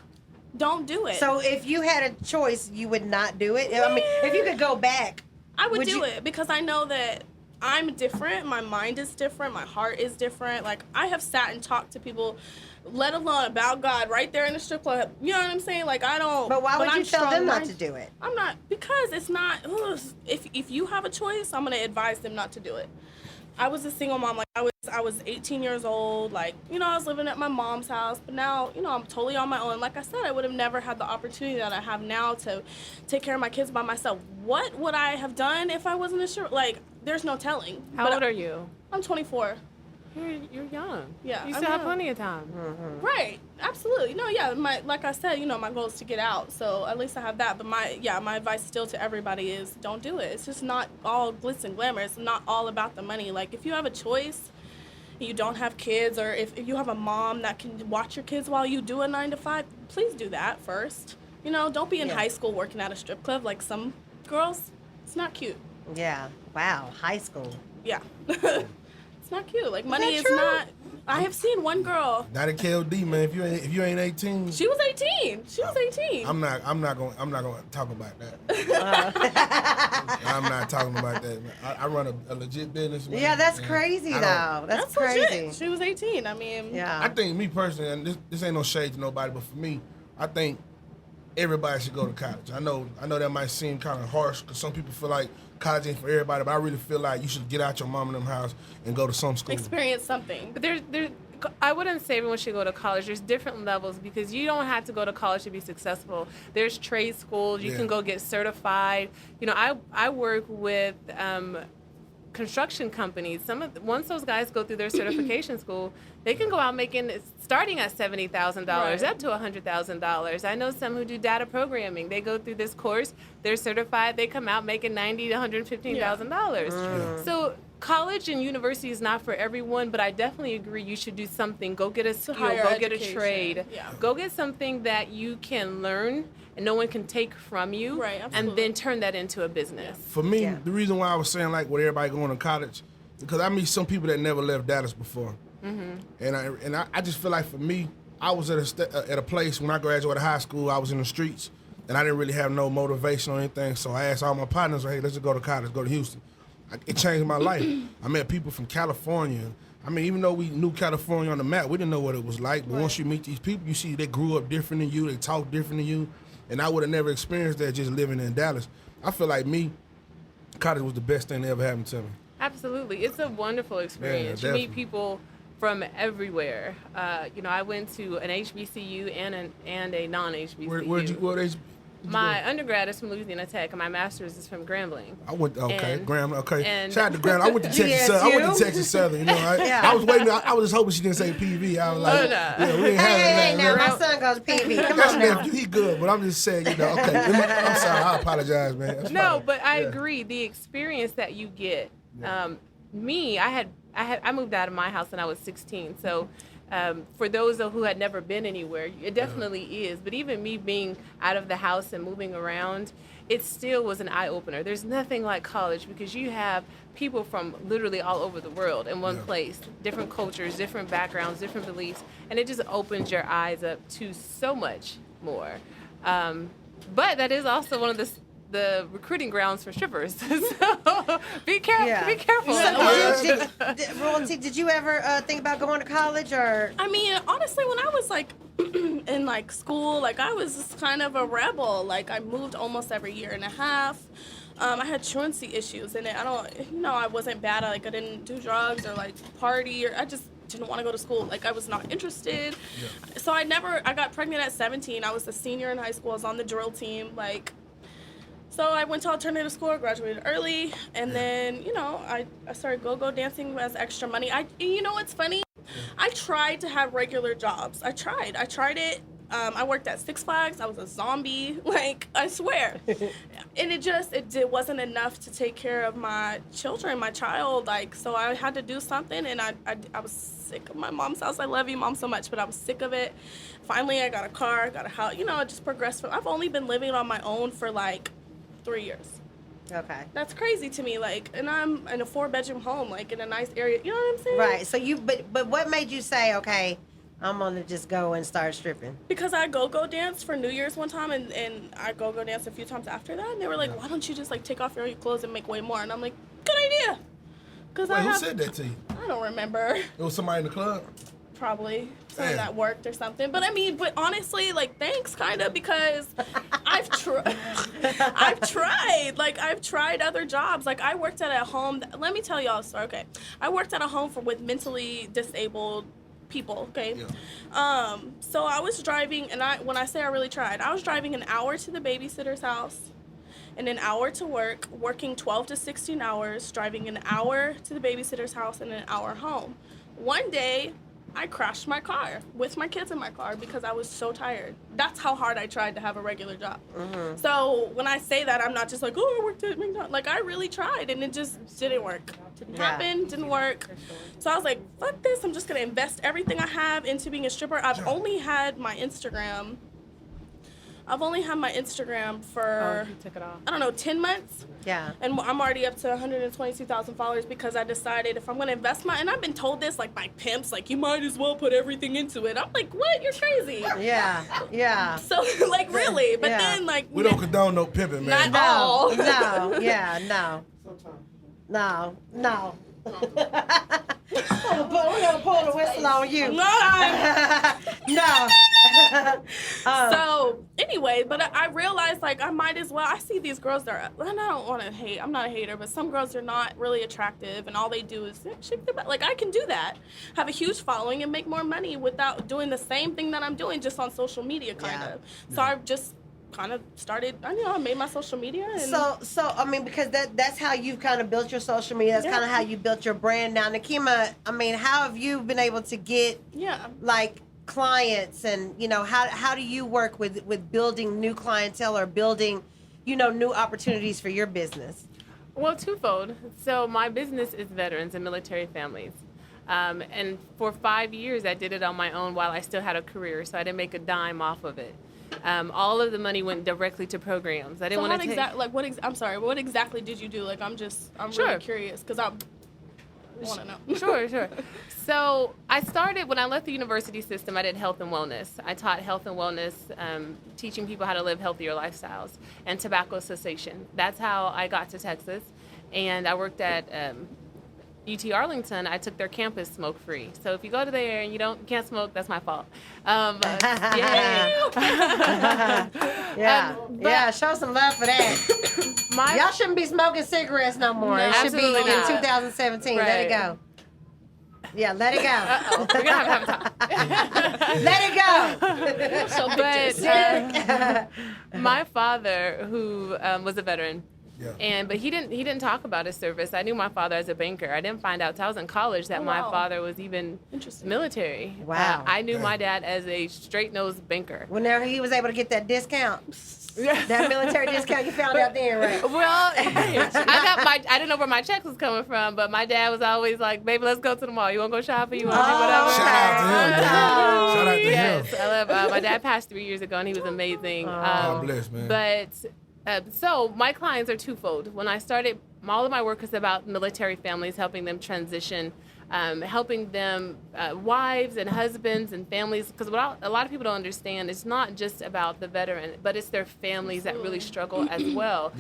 Don't do it. So if you had a choice, you would not do it. I mean, if you could go back, I would do you- it because I know that I'm different. My mind is different. My heart is different. Like, I have sat and talked to people, let alone about God, right there in the strip club. You know what I'm saying? Like, I don't. But why would I'm you tell them not to strong-minded. do it? I'm not, because it's not. Ugh, if you have a choice, I'm gonna advise them not to do it. I was a single mom. Like I was 18 years old. Like, you know, I was living at my mom's house, but now, you know, I'm totally on my own. Like I said, I would have never had the opportunity that I have now to take care of my kids by myself. What would I have done if I wasn't sure? Like, there's no telling. How old are you? I'm 24. You're young. Yeah, You I'm still have young. plenty of time. Right, absolutely. No, yeah, like I said, you know, my goal is to get out, so at least I have that. But my advice still to everybody is don't do it. It's just not all glitz and glamour. It's not all about the money. Like, if you have a choice, you don't have kids, or if you have a mom that can watch your kids while you do a 9 to 5, please do that first. You know, don't be in high school working at a strip club like some girls. It's not cute. Yeah. Wow. High school. Yeah. It's not cute. Like, money is true? not. I have seen one girl. Not a KLD, man. If you ain't 18, She was 18. She was 18. I'm not gonna talk about that. I'm not talking about that. Man. I run a legit business. Man, Yeah, that's and crazy I though. don't- That's legit. crazy. She was 18. I mean, Yeah. I think me personally, and this ain't no shade to nobody, but for me, I think everybody should go to college. I know that might seem kind of harsh because some people feel like college ain't for everybody, but I really feel like you should get out your mom and them house and go to some school. experience something. But I wouldn't say everyone should go to college. There's different levels because you don't have to go to college to be successful. There's trade schools. You Yeah. can go get certified. You know, I work with construction companies. Once those guys go through their certification school, they can go out starting at $70,000 Right. up to $100,000. I know some who do data programming. They go through this course, they're certified, they come out making $90,000 to $115,000. So college and university is not for everyone, but I definitely agree you should do something. Go get a skill, higher go get a education. trade, Yeah. go get something that you can learn and no one can take from you, Right, and absolutely. then turn that into a business. For me, Yeah. the reason why I was saying like with everybody going to college, because I meet some people that never left Dallas before, and I just feel like for me, I was at a place when I graduated high school, I was in the streets, and I didn't really have no motivation or anything. So I asked all my partners, hey, let's just go to college, go to Houston. It changed my life. I met people from California. I mean, even though we knew California on the map, we didn't know what it was like. But once you meet these people, you see they grew up different than you, they talk different than you. And I would have never experienced that just living in Dallas. I feel like college was the best thing that ever happened to me. Absolutely. It's a wonderful experience. You definitely. meet people from everywhere. You know, I went to an HBCU and a non-HBCU. Where'd My undergrad is from Louisiana Tech, and my master's is from Grambling. I went And- Graham. Okay, and- shout out to Graham. I went to Texas. Southern. I went to Texas Southern. You know, Yeah. I was waiting. I was just hoping she didn't say PV. I was like, Oh, no. yeah, we ain't Hey, having now that. my son goes to PV. Come That's on now. nephew. He good, but I'm just saying, you know. Okay, I'm sorry. I apologize, man. That's No, fine. but I Yeah. agree. The experience that you get. I moved out of my house when I was 16. So for those who had never been anywhere, it definitely is. But even me being out of the house and moving around, it still was an eye opener. There's nothing like college because you have people from literally all over the world in one place, different cultures, different backgrounds, different beliefs, and it just opens your eyes up to so much more. But that is also one of the recruiting grounds for strippers. So be careful. Yeah. Be careful. So, Royalty, did you ever think about going to college or? I mean, honestly, when I was like in like school, like I was just kind of a rebel. Like I moved almost every year and a half. I had truancy issues, and I wasn't bad. I didn't do drugs or like party, or I just didn't want to go to school. Like I was not interested. Yeah. So I got pregnant at 17. I was a senior in high school. I was on the drill team. So I went to alternative school, I graduated early, and then, I started go-go dancing as extra money. You know what's funny? I tried to have regular jobs. I tried it. I worked at Six Flags. I was a zombie, I swear. And it wasn't enough to take care of my children, my child, so I had to do something, and I was sick of my mom's house. I love you, Mom, so much, but I was sick of it. Finally, I got a car, got a house, it just progressed. I've only been living on my own for 3 years. Okay. That's crazy to me. And I'm in a 4-bedroom home, in a nice area. You know what I'm saying? Right. So but what made you say, okay, I'm gonna just go and start stripping? Because I go dance for New Year's one time, and I go dance a few times after that, and they were like, why don't you just take off your clothes and make way more? And I'm like, good idea. Wait, who said that to you? I don't remember. It was somebody in the club. probably something Damn. that worked or something. But I mean, but honestly, like, thanks, kind of, because I've tried. Like, I've tried other jobs. Like, I worked at a home. Let me tell y'all a story. Okay, I worked at a home with mentally disabled people. Okay, so I was driving, and when I say I really tried, I was driving an hour to the babysitter's house, and an hour to work, working 12 to 16 hours, driving an hour to the babysitter's house and an hour home. One day, I crashed my car with my kids in my car because I was so tired. That's how hard I tried to have a regular job. Mm-hmm. So when I say that, I'm not just like, oh, I worked at McDonald's. Like, I really tried, and it just didn't work. Didn't happen, didn't work. So I was like, fuck this. I'm just going to invest everything I have into being a stripper. I've only had my Instagram for, you took it off. I don't know, 10 months. Yeah. And I'm already up to 122,000 followers because I decided if I'm going to invest and I've been told this, like, by pimps, like, you might as well put everything into it. I'm like, what? You're crazy. Yeah. So, like, really? But then, like... We don't condone no pimping, man. Not all. No. We're gonna pull the whistle on you. No. So anyway, but I realized, like, I might as well. I see these girls that are, and I don't want to hate. I'm not a hater, but some girls are not really attractive, and all they do is shake their butt. Like, I can do that, have a huge following, and make more money without doing the same thing that I'm doing just on social media, kind of. So I've just kind of started. I made my social media. And So I mean, because that's how you've kind of built your social media. That's kind of how you built your brand. Now, Nakima, I mean, how have you been able to get like clients, and how do you work with building new clientele or building new opportunities for your business? Well, twofold. So my business is veterans and military families. And for 5 years, I did it on my own while I still had a career, so I didn't make a dime off of it. All of the money went directly to programs. I didn't want to take... I'm sorry, what exactly did you do? Like, I'm really curious, because I want to know. Sure. So I started, when I left the university system, I did health and wellness. I taught health and wellness, teaching people how to live healthier lifestyles, and tobacco cessation. That's how I got to Texas. And I worked at UT Arlington. I took their campus smoke-free. So if you go to there and you can't smoke, that's my fault. Show some love for that. Y'all shouldn't be smoking cigarettes no more. No, it should be in not. 2017. Right. Let it go. Yeah, let it go. Uh-oh. We're going to have time. Let it go. But my father, who was a veteran, but he didn't talk about his service. I knew my father as a banker. I didn't find out till I was in college that my father was even military. Wow. I knew my dad as a straight-nosed banker. Well, now he was able to get that discount. That military discount you found out there, right? Well, I didn't know where my checks was coming from, but my dad was always like, "Baby, let's go to the mall. You want to go shopping? You want to do whatever?" Shout out to him. Shout out to him. Yes, I love. My dad passed 3 years ago, and he was amazing. God bless, man. But so my clients are twofold. When I started, all of my work is about military families, helping them transition, helping them, wives and husbands and families, because what a lot of people don't understand, it's not just about the veteran, but it's their families that really struggle as well.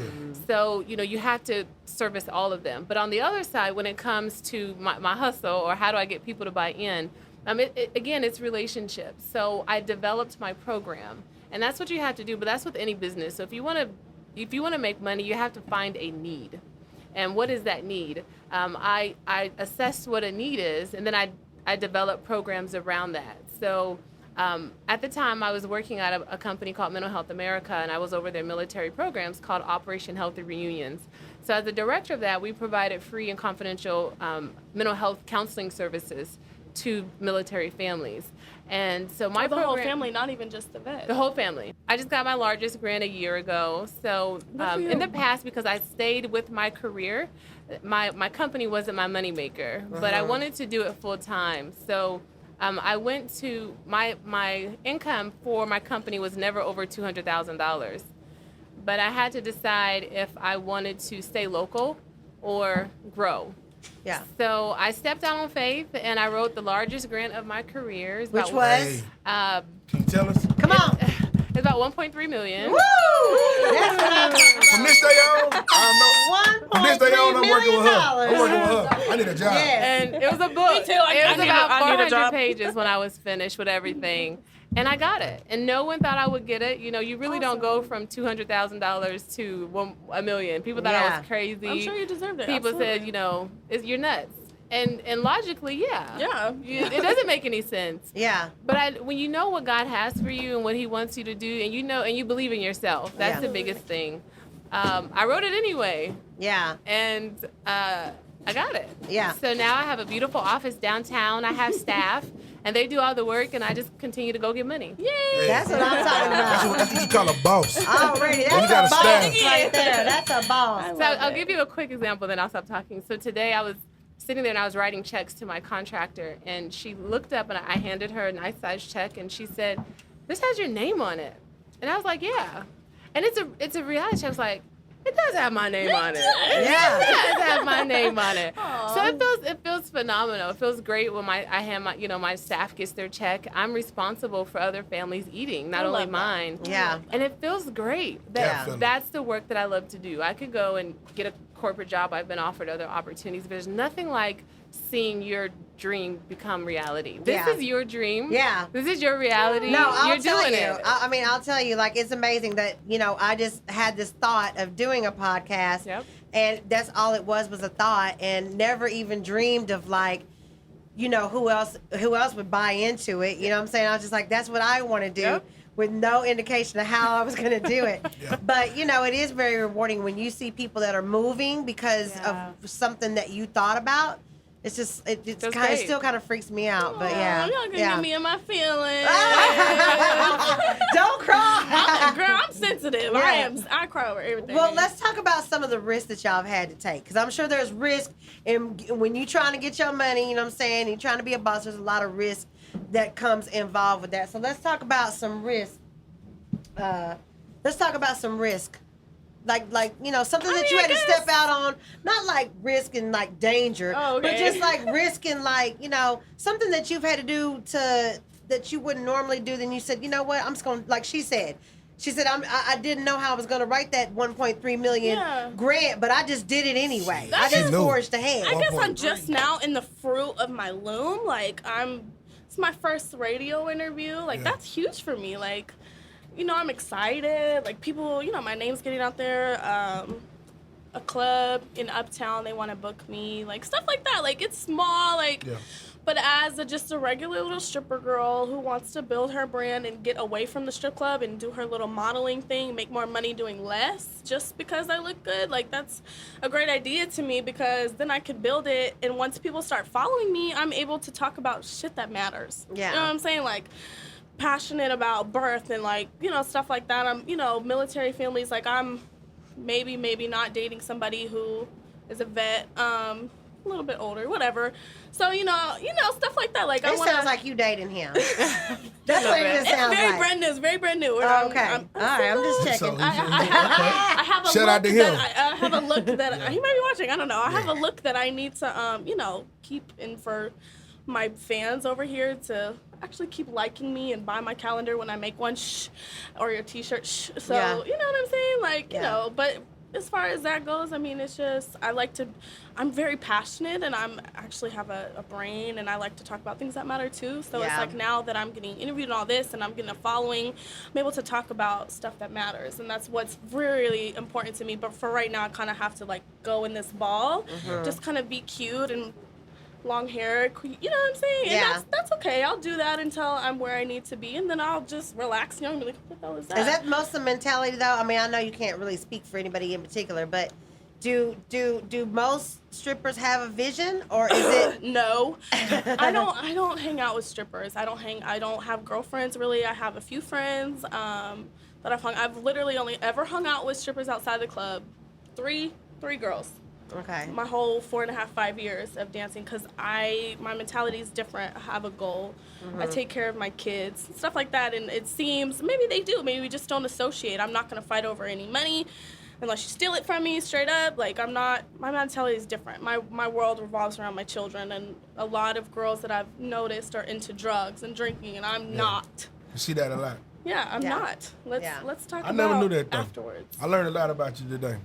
So, you have to service all of them. But on the other side, when it comes to my hustle, or how do I get people to buy in, again, it's relationships. So I developed my program, and that's what you have to do, but that's with any business. So if you want to make money, you have to find a need. And what is that need? I assessed what a need is, and then I developed programs around that. So at the time, I was working at a company called Mental Health America, and I was over their military programs called Operation Healthy Reunions. So as the director of that, we provided free and confidential mental health counseling services to military families. And so my program, whole family, not even just the vet. The whole family. I just got my largest grant a year ago. So in the past, because I stayed with my career, my company wasn't my moneymaker, but I wanted to do it full time. So I went to, my income for my company was never over $200,000. But I had to decide if I wanted to stay local or grow. Yeah. So I stepped out on faith, and I wrote the largest grant of my career. Which was? Can you tell us? Come on. It's about $1.3 million. Woo! That's what I'm talking about. From this day on, I know. From this day on, I'm working with her. I'm working with her. I need a job. Yes. And it was a book. Me too. I It was need about I need a 400 job. pages when I was finished with everything. And I got it. And no one thought I would get it. You know, you really don't go from $200,000 to $1 million. People thought I Yeah. was crazy. I'm sure you deserved it. People Absolutely. said, you know, you're nuts. And logically, yeah. Yeah. It doesn't make any sense. Yeah. But when you know what God has for you and what He wants you to do, and you know, and you believe in yourself, that's Yeah. the biggest thing. I wrote it anyway, Yeah. and I got it. Yeah. So now I have a beautiful office downtown. I have staff, and they do all the work, and I just continue to go get money. Yay! That's what I'm talking about. That's what you call a boss. Already, When you that's got a a boss staff. right there. That's a boss. So I'll give you a quick example, then I'll stop talking. So today I was sitting there and I was writing checks to my contractor, and she looked up and I handed her a nice size check, and she said, "This has your name on it." And I was like, "Yeah." And it's a reality check. I was like, "It does have my name on it. It does have my name on it." Aw. So it feels phenomenal. It feels great when my staff gets their check. I'm responsible for other families eating, not I only love that. mine. Yeah. And it feels great. Yeah. That's the work that I love to do. I could go and get a corporate job. I've been offered other opportunities, but there's nothing like seeing your dream become reality. This Yeah. is your dream. Yeah. This is your reality. No, I'll You're tell doing you. it. I mean, I'll tell you, like, it's amazing that, you know, I just had this thought of doing a podcast. Yep. And that's all it was a thought, and never even dreamed of, like, you know, who else would buy into it. You know what I'm saying? I was just like, that's what I want to do. Yep. With no indication of how I was going to do it. Yeah. But, you know, it is very rewarding when you see people that are moving because Yeah. of something that you thought about. It's just, it's Feels kind of, great. still kind of freaks me out. But yeah. Y'all gonna Yeah. get me in my feelings. Don't cry. Girl, I'm sensitive. Yeah. I cry over everything. Well, let's talk about some of the risks that y'all have had to take. Because I'm sure there's risk in when you're trying to get your money, you know what I'm saying? You're trying to be a boss, there's a lot of risk that comes involved with that. So let's talk about some risk. Let's talk about some risk. Like you know, something that you I had to guess- step out on. Not like risk and like danger, Oh, okay. but just like risk and like, you know, something that you've had to do that you wouldn't normally do. Then you said, you know what, I'm just going to, like she said, I didn't know how I was going to write that 1.3 million Yeah. grant, but I just did it anyway. I That's just just- forged ahead. I guess I'm 1.3. just now in the fruit of my loom. Like it's my first radio interview. Like Yeah. that's huge for me. Like, you know, I'm excited. Like people, you know, my name's getting out there. A club in Uptown, they want to book me. Like stuff like that. Like it's small. Like, Yeah. but as just a regular little stripper girl who wants to build her brand and get away from the strip club and do her little modeling thing, make more money doing less just because I look good, like that's a great idea to me because then I could build it, and once people start following me, I'm able to talk about shit that matters. Yeah. You know what I'm saying? Like passionate about birth and like, you know, stuff like that. I'm, you know, military families, like I'm maybe not dating somebody who is a vet, a little bit older, whatever. So, you know, stuff like that. Like I It wanna, sounds like you dating him. That's what it it's sounds very like. brand new. It's very brand new. Oh, okay. All right, I'm just checking. So, I have a Shout look out to him. that I have a look that he might be watching. I don't know. I have a look that I need to, you know, keep in for my fans over here to actually keep liking me and buy my calendar when I make one, or your T-shirt. So Yeah. you know what I'm saying? Like, you Yeah. know, but. As far as that goes, I mean, it's just, I'm very passionate and I'm actually have a brain and I like to talk about things that matter too. So it's Yeah. like now that I'm getting interviewed and all this and I'm getting a following, I'm able to talk about stuff that matters. And that's what's really important to me. But for right now, I kind of have to like go in this ball, just kind of be cute and long hair, you know what I'm saying? Yeah. And that's okay. I'll do that until I'm where I need to be, and then I'll just relax, you know, and be like, what the hell is that? Is that most of the mentality though? I mean, I know you can't really speak for anybody in particular, but do most strippers have a vision, or is it? No, I don't hang out with strippers. I don't have girlfriends really. I have a few friends that I've literally only ever hung out with strippers outside the club. Three girls. Okay. My whole 4.5, 5 years of dancing, because my mentality is different. I have a goal. I take care of my kids, stuff like that. And it seems, maybe they do. Maybe we just don't associate. I'm not going to fight over any money unless you steal it from me straight up. Like, my mentality is different. My world revolves around my children. And a lot of girls that I've noticed are into drugs and drinking, and I'm not. You see that a lot. Yeah, I'm Yeah. not. Let's talk I about never knew that though. afterwards. I learned a lot about you today.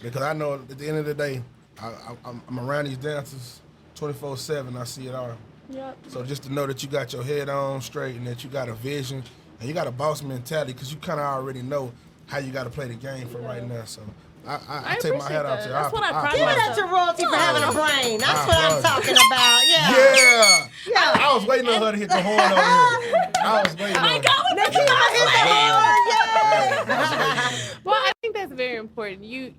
Because I know at the end of the day, I'm around these dancers 24/7. I see it all. Yep. So just to know that you got your head on straight and that you got a vision and you got a boss mentality, because you kind of already know how you got to play the game for right now. So I take my hat off to you. That's what I pride Give it myself. up to Royalty for having a brain. That's what I'm talking about. Yeah. Yeah. I was waiting on her to hit the horn over here. I was waiting on her. Nikki, hit the horn. Yeah. Well, I think that's very important. You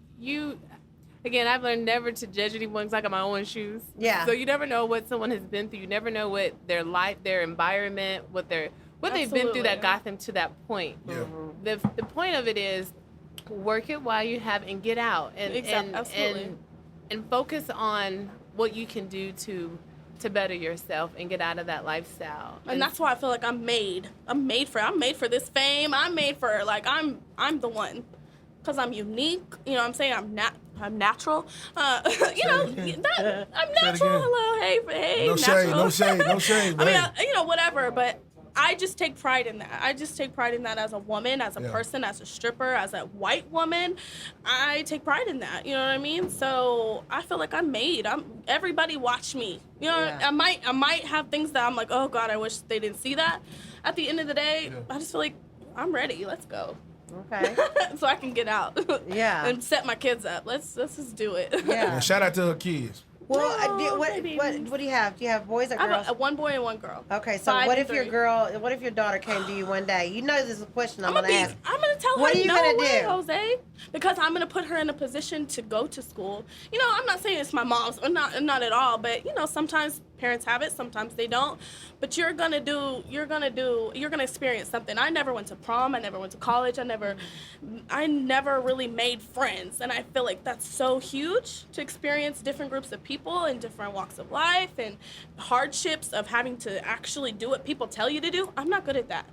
again, I've learned never to judge anyone because I got my own shoes. Yeah. So you never know what someone has been through. You never know what their life, their environment, what they've been through that got them to that point. Yeah. The point of it is work it while you have and get out and focus on what you can do to better yourself and get out of that lifestyle. And that's why I feel like I'm made for this fame. I'm made for, like, I'm the one, because I'm unique. You know what I'm saying? I'm natural. You know, I'm natural. Hello, hey, No natural. shade, no shade. I mean, you know, whatever, but I just take pride in that. I just take pride in that as a woman, as a person, as a stripper, as a white woman. I take pride in that. You know what I mean? So I feel like I'm made. Everybody watch me. You know, I might have things that I'm like, oh God, I wish they didn't see that. At the end of the day, I just feel like I'm ready. Let's go. Okay. So I can get out. Yeah. And set my kids up. Let's just do it. Yeah. And shout out to her kids. Well, Oh, what do you have? Do you have boys or I girls? have one boy and one girl. Okay, so 5 what and if your 3. what if your daughter came to you one day? You know this is a question I'm gonna ask. I'm gonna tell her, What are you no gonna way, do? Jose, because I'm gonna put her in a position to go to school. You know, I'm not saying it's my mom's, or not at all, but you know, sometimes parents have it, sometimes they don't. But you're gonna experience something. I never went to prom. I never went to college. I never really made friends, and I feel like that's so huge to experience different groups of people in different walks of life and hardships of having to actually do what people tell you to do. I'm not good at that.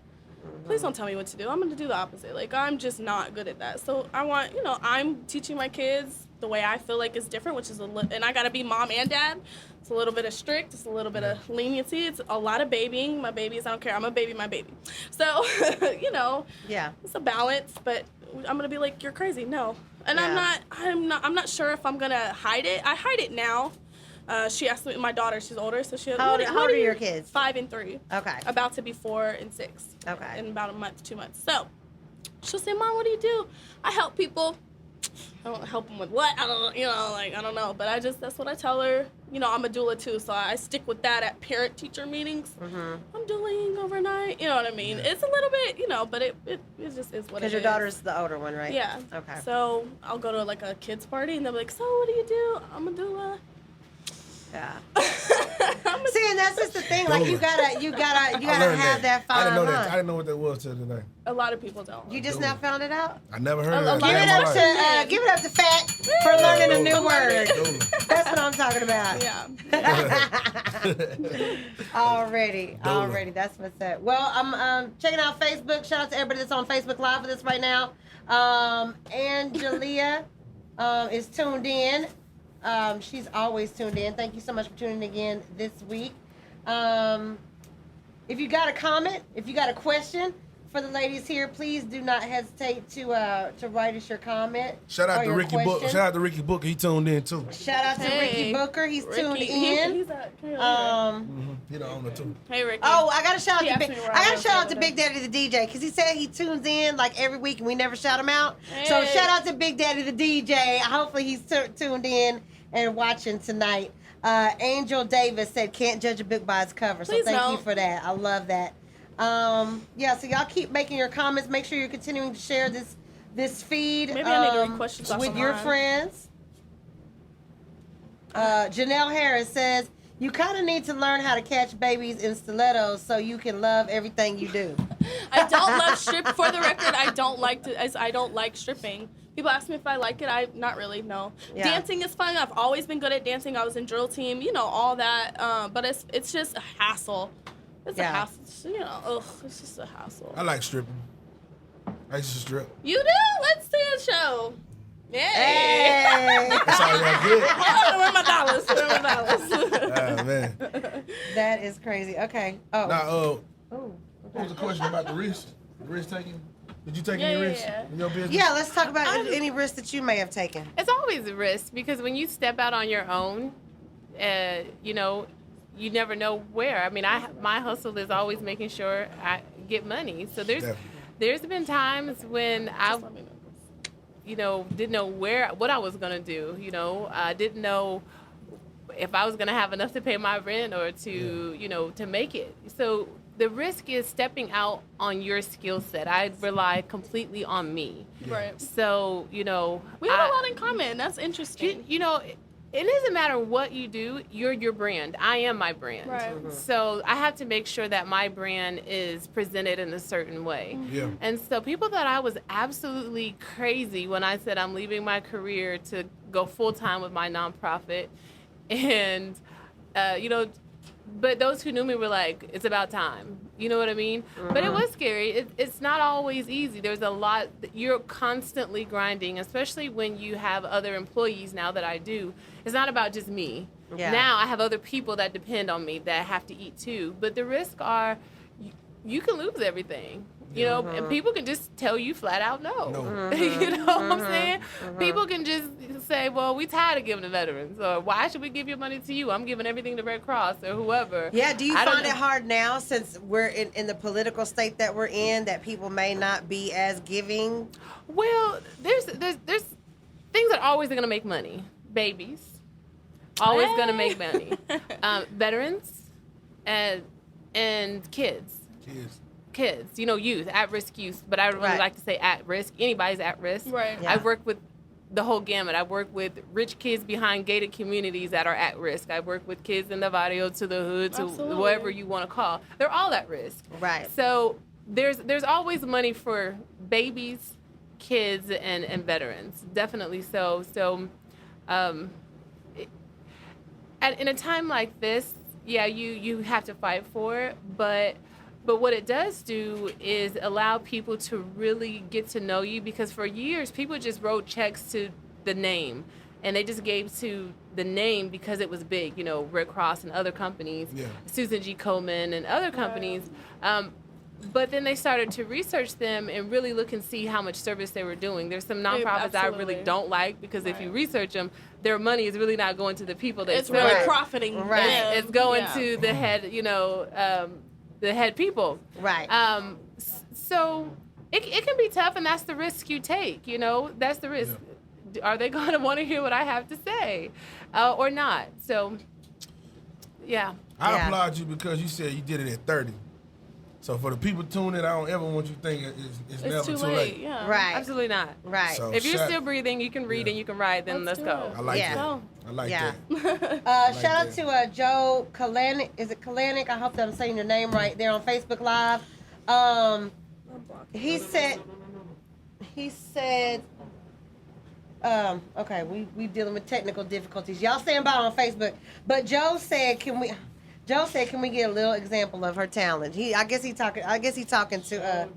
Please don't tell me what to do. I'm going to do the opposite. Like, I'm just not good at that. So I want, you know, I'm teaching my kids the way I feel like is different, which is and I got to be mom and dad. It's a little bit of strict. It's a little bit of leniency. It's a lot of babying. My babies, I don't care. I'm a baby, my baby. So, you know, it's a balance, but I'm going to be like, you're crazy. No. And I'm not sure if I'm going to hide it. I hide it now. She asked me, my daughter, she's older, so she. How old are your kids? 5 and 3. Okay. About to be 4 and 6. Okay. In about a month, 2 months. So she'll say, Mom, what do you do? I help people. I don't help them with what? I don't, you know, like, I don't know. But that's what I tell her. You know, I'm a doula too, so I stick with that at parent-teacher meetings. Mm-hmm. I'm douling overnight. You know what I mean? It's a little bit, you know, but it just is what it is. Because your daughter's the older one, right? Yeah. Okay. So I'll go to like a kid's party, and they'll be like, so what do you do? I'm a doula. Yeah. See, and that's just the thing. Like, you gotta have that fine I didn't know line. that. I didn't know what that was till today. A lot of people don't. You just now found it out? I never heard A of lot that. of Give it up to Fat for learning a new word. That's what I'm talking about. Yeah. Already. That's what's up. Well, I'm checking out Facebook. Shout out to everybody that's on Facebook Live with us right now. Angelia is tuned in. She's always tuned in. Thank you so much for tuning in again this week. If you got a comment, if you got a question for the ladies here, please do not hesitate to write us your comment. Shout out or to your Ricky Booker. question. Shout out to Ricky Booker. He tuned in too. Shout out to Ricky Booker. He's tuned in. He's He the owner too. Hey, Ricky. Oh, I gotta shout out to asked me where I was the other Big Daddy the DJ, because he said he tunes in like every week and we never shout him out. So shout out to Big Daddy the DJ. Hopefully he's tuned in and watching tonight. Angel Davis said, "Can't judge a book by its cover." So thank you for that. I love that. So y'all keep making your comments. Make sure you're continuing to share this feed. Maybe I need to read questions off with of your mine. friends. Janelle Harris says, "You kind of need to learn how to catch babies in stilettos so you can love everything you do." I don't love strip. For the record, I don't like stripping. People ask me if I like it. Not really, no. Yeah. Dancing is fun. I've always been good at dancing. I was in drill team, you know, all that. But it's just a hassle. It's a hassle. You know, it's just a hassle. I like stripping. I used to strip. You do? Let's see a show. Yay. Hey. That's all y'all good. Where are my dollars? Where are my dollars? Ah, man. That is crazy. Okay. Oh. Now, Oh. what was the question about the wrist? The wrist taking? Did you take Yeah, any yeah, risks yeah. in your business? Yeah, let's talk about any risks that you may have taken. It's always a risk because when you step out on your own, you know, you never know where. I mean, my hustle is always making sure I get money. So there's been times when I, Just let me know. you know, didn't know what I was gonna do. You know, I didn't know if I was gonna have enough to pay my rent or to, you know, to make it. So the risk is stepping out on your skill set. I rely completely on me. Right. So, you know, We have a lot in common. That's interesting. you know, it doesn't matter what you do, you're your brand. I am my brand. Right. So I have to make sure that my brand is presented in a certain way. Yeah. And so people thought I was absolutely crazy when I said I'm leaving my career to go full time with my nonprofit. And, you know, but those who knew me were like, it's about time. You know what I mean? But it was scary. It's not always easy. There's a lot. You're constantly grinding, especially when you have other employees now that I do. It's not about just me. Yeah. Now I have other people that depend on me that have to eat too. But the risks are you can lose everything. You know, and people can just tell you flat out no. You know what I'm saying? People can just say, well, we tired of giving to veterans, or why should we give your money to you? I'm giving everything to Red Cross or whoever. Yeah, do you I don't find it know. hard now since we're in the political state that we're in that people may not be as giving? Well, there's things that are always going to make money. Babies, always going to make money. Veterans, and kids. Kids, you know, youth, at-risk youth, but I really Right. like to say at-risk. Anybody's at risk. Right. Yeah. I work with the whole gamut. I work with rich kids behind gated communities that are at risk. I work with kids in the barrio to the hood to Absolutely. whatever you want to call. They're all at risk. Right. So there's always money for babies, kids, and veterans. Definitely so. So, in a time like this, yeah, you have to fight for it, but what it does do is allow people to really get to know you, because for years people just wrote checks to the name, and they just gave to the name because it was big, you know, Red Cross and other companies, Susan G. Komen and other companies. But then they started to research them and really look and see how much service they were doing. There's some nonprofits I really Absolutely. don't like because if you research them, their money is really not going to the people they It's serve. really Right. profiting. Right. them. It's going Yeah. to the head, you know, the head people. Right. So it can be tough, and that's the risk you take. You know, that's the risk. Are they going to want to hear what I have to say, or not? So, yeah. I Yeah. applaud you because you said you did it at 30. So for the people tuning in, I don't ever want you to think it's never It's too late. Yeah. Right. Absolutely not. Right. So If you're shout- still breathing, you can read and you can write. Then let's Let's do go. it. I like Yeah. that. Go. I like Yeah. that. Shout out to Joe Kalanick. Is it Kalanick? I hope that I'm saying your name right there on Facebook Live. He said, okay, we dealing with technical difficulties. Y'all stand by on Facebook. But Joe said, can we get a little example of her talent? I guess he talking to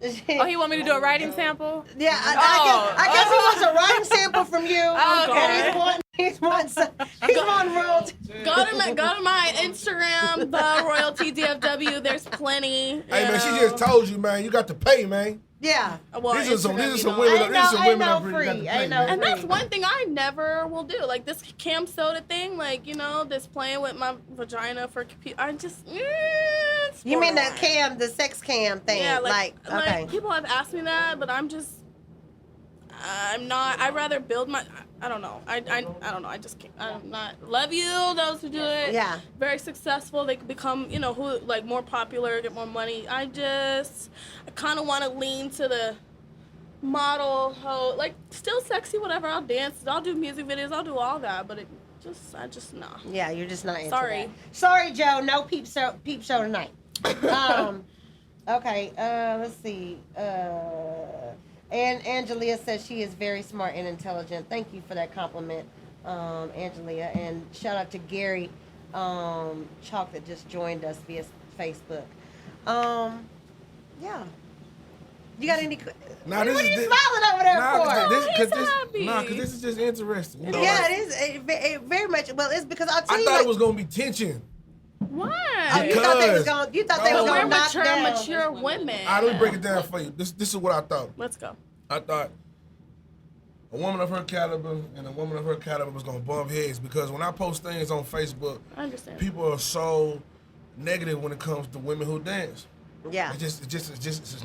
Oh, he want me to do a writing sample? Yeah, I guess he wants a writing sample from you. Okay. And he's wanting royalty. Go to my Instagram, the Royalty DFW. There's plenty. Hey man, she just told you, man. You got to pay, man. Yeah. Well, These are some Instagram, you know. women. These are some women up free. here. You got to pay, Ain't no man. And that's free. one thing I never will do. Like this cam soda thing, like, you know, this playing with my vagina for computer. I just, it's You mean that borderline. the sex cam thing? Yeah, like okay. like people have asked me that, but I'm not. I'd rather build my. I don't know. I don't know. I just can't. I'm not. Love you, those who do it. Yeah. Very successful. They can become, you know, who like more popular, get more money. I kind of want to lean to the model, like still sexy, whatever. I'll dance. I'll do music videos. I'll do all that. But I just nah. Yeah, you're just not into Sorry. that. Sorry, Joe. No peep show tonight. Okay. Let's see. And Angelia says she is very smart and intelligent. Thank you for that compliment, Angelia. And shout out to Gary Chalk that just joined us via Facebook. Yeah. You got any? Nah, what this are is you thi- smiling over there for? He's happy. This is just interesting. You know, Yeah, like, it is it very much. Well, it's because I'll tell I you. thought Like, it was gonna be tension. Why? Oh, you thought they was Because- going. You thought they was No. We're going to knock down. mature women. All right, let me break it down for you. This is what I thought. Let's go. I thought a woman of her caliber and a woman of her caliber was gonna bump heads because when I post things on Facebook, I understand. people are so negative when it comes to women who dance. Yeah. It's just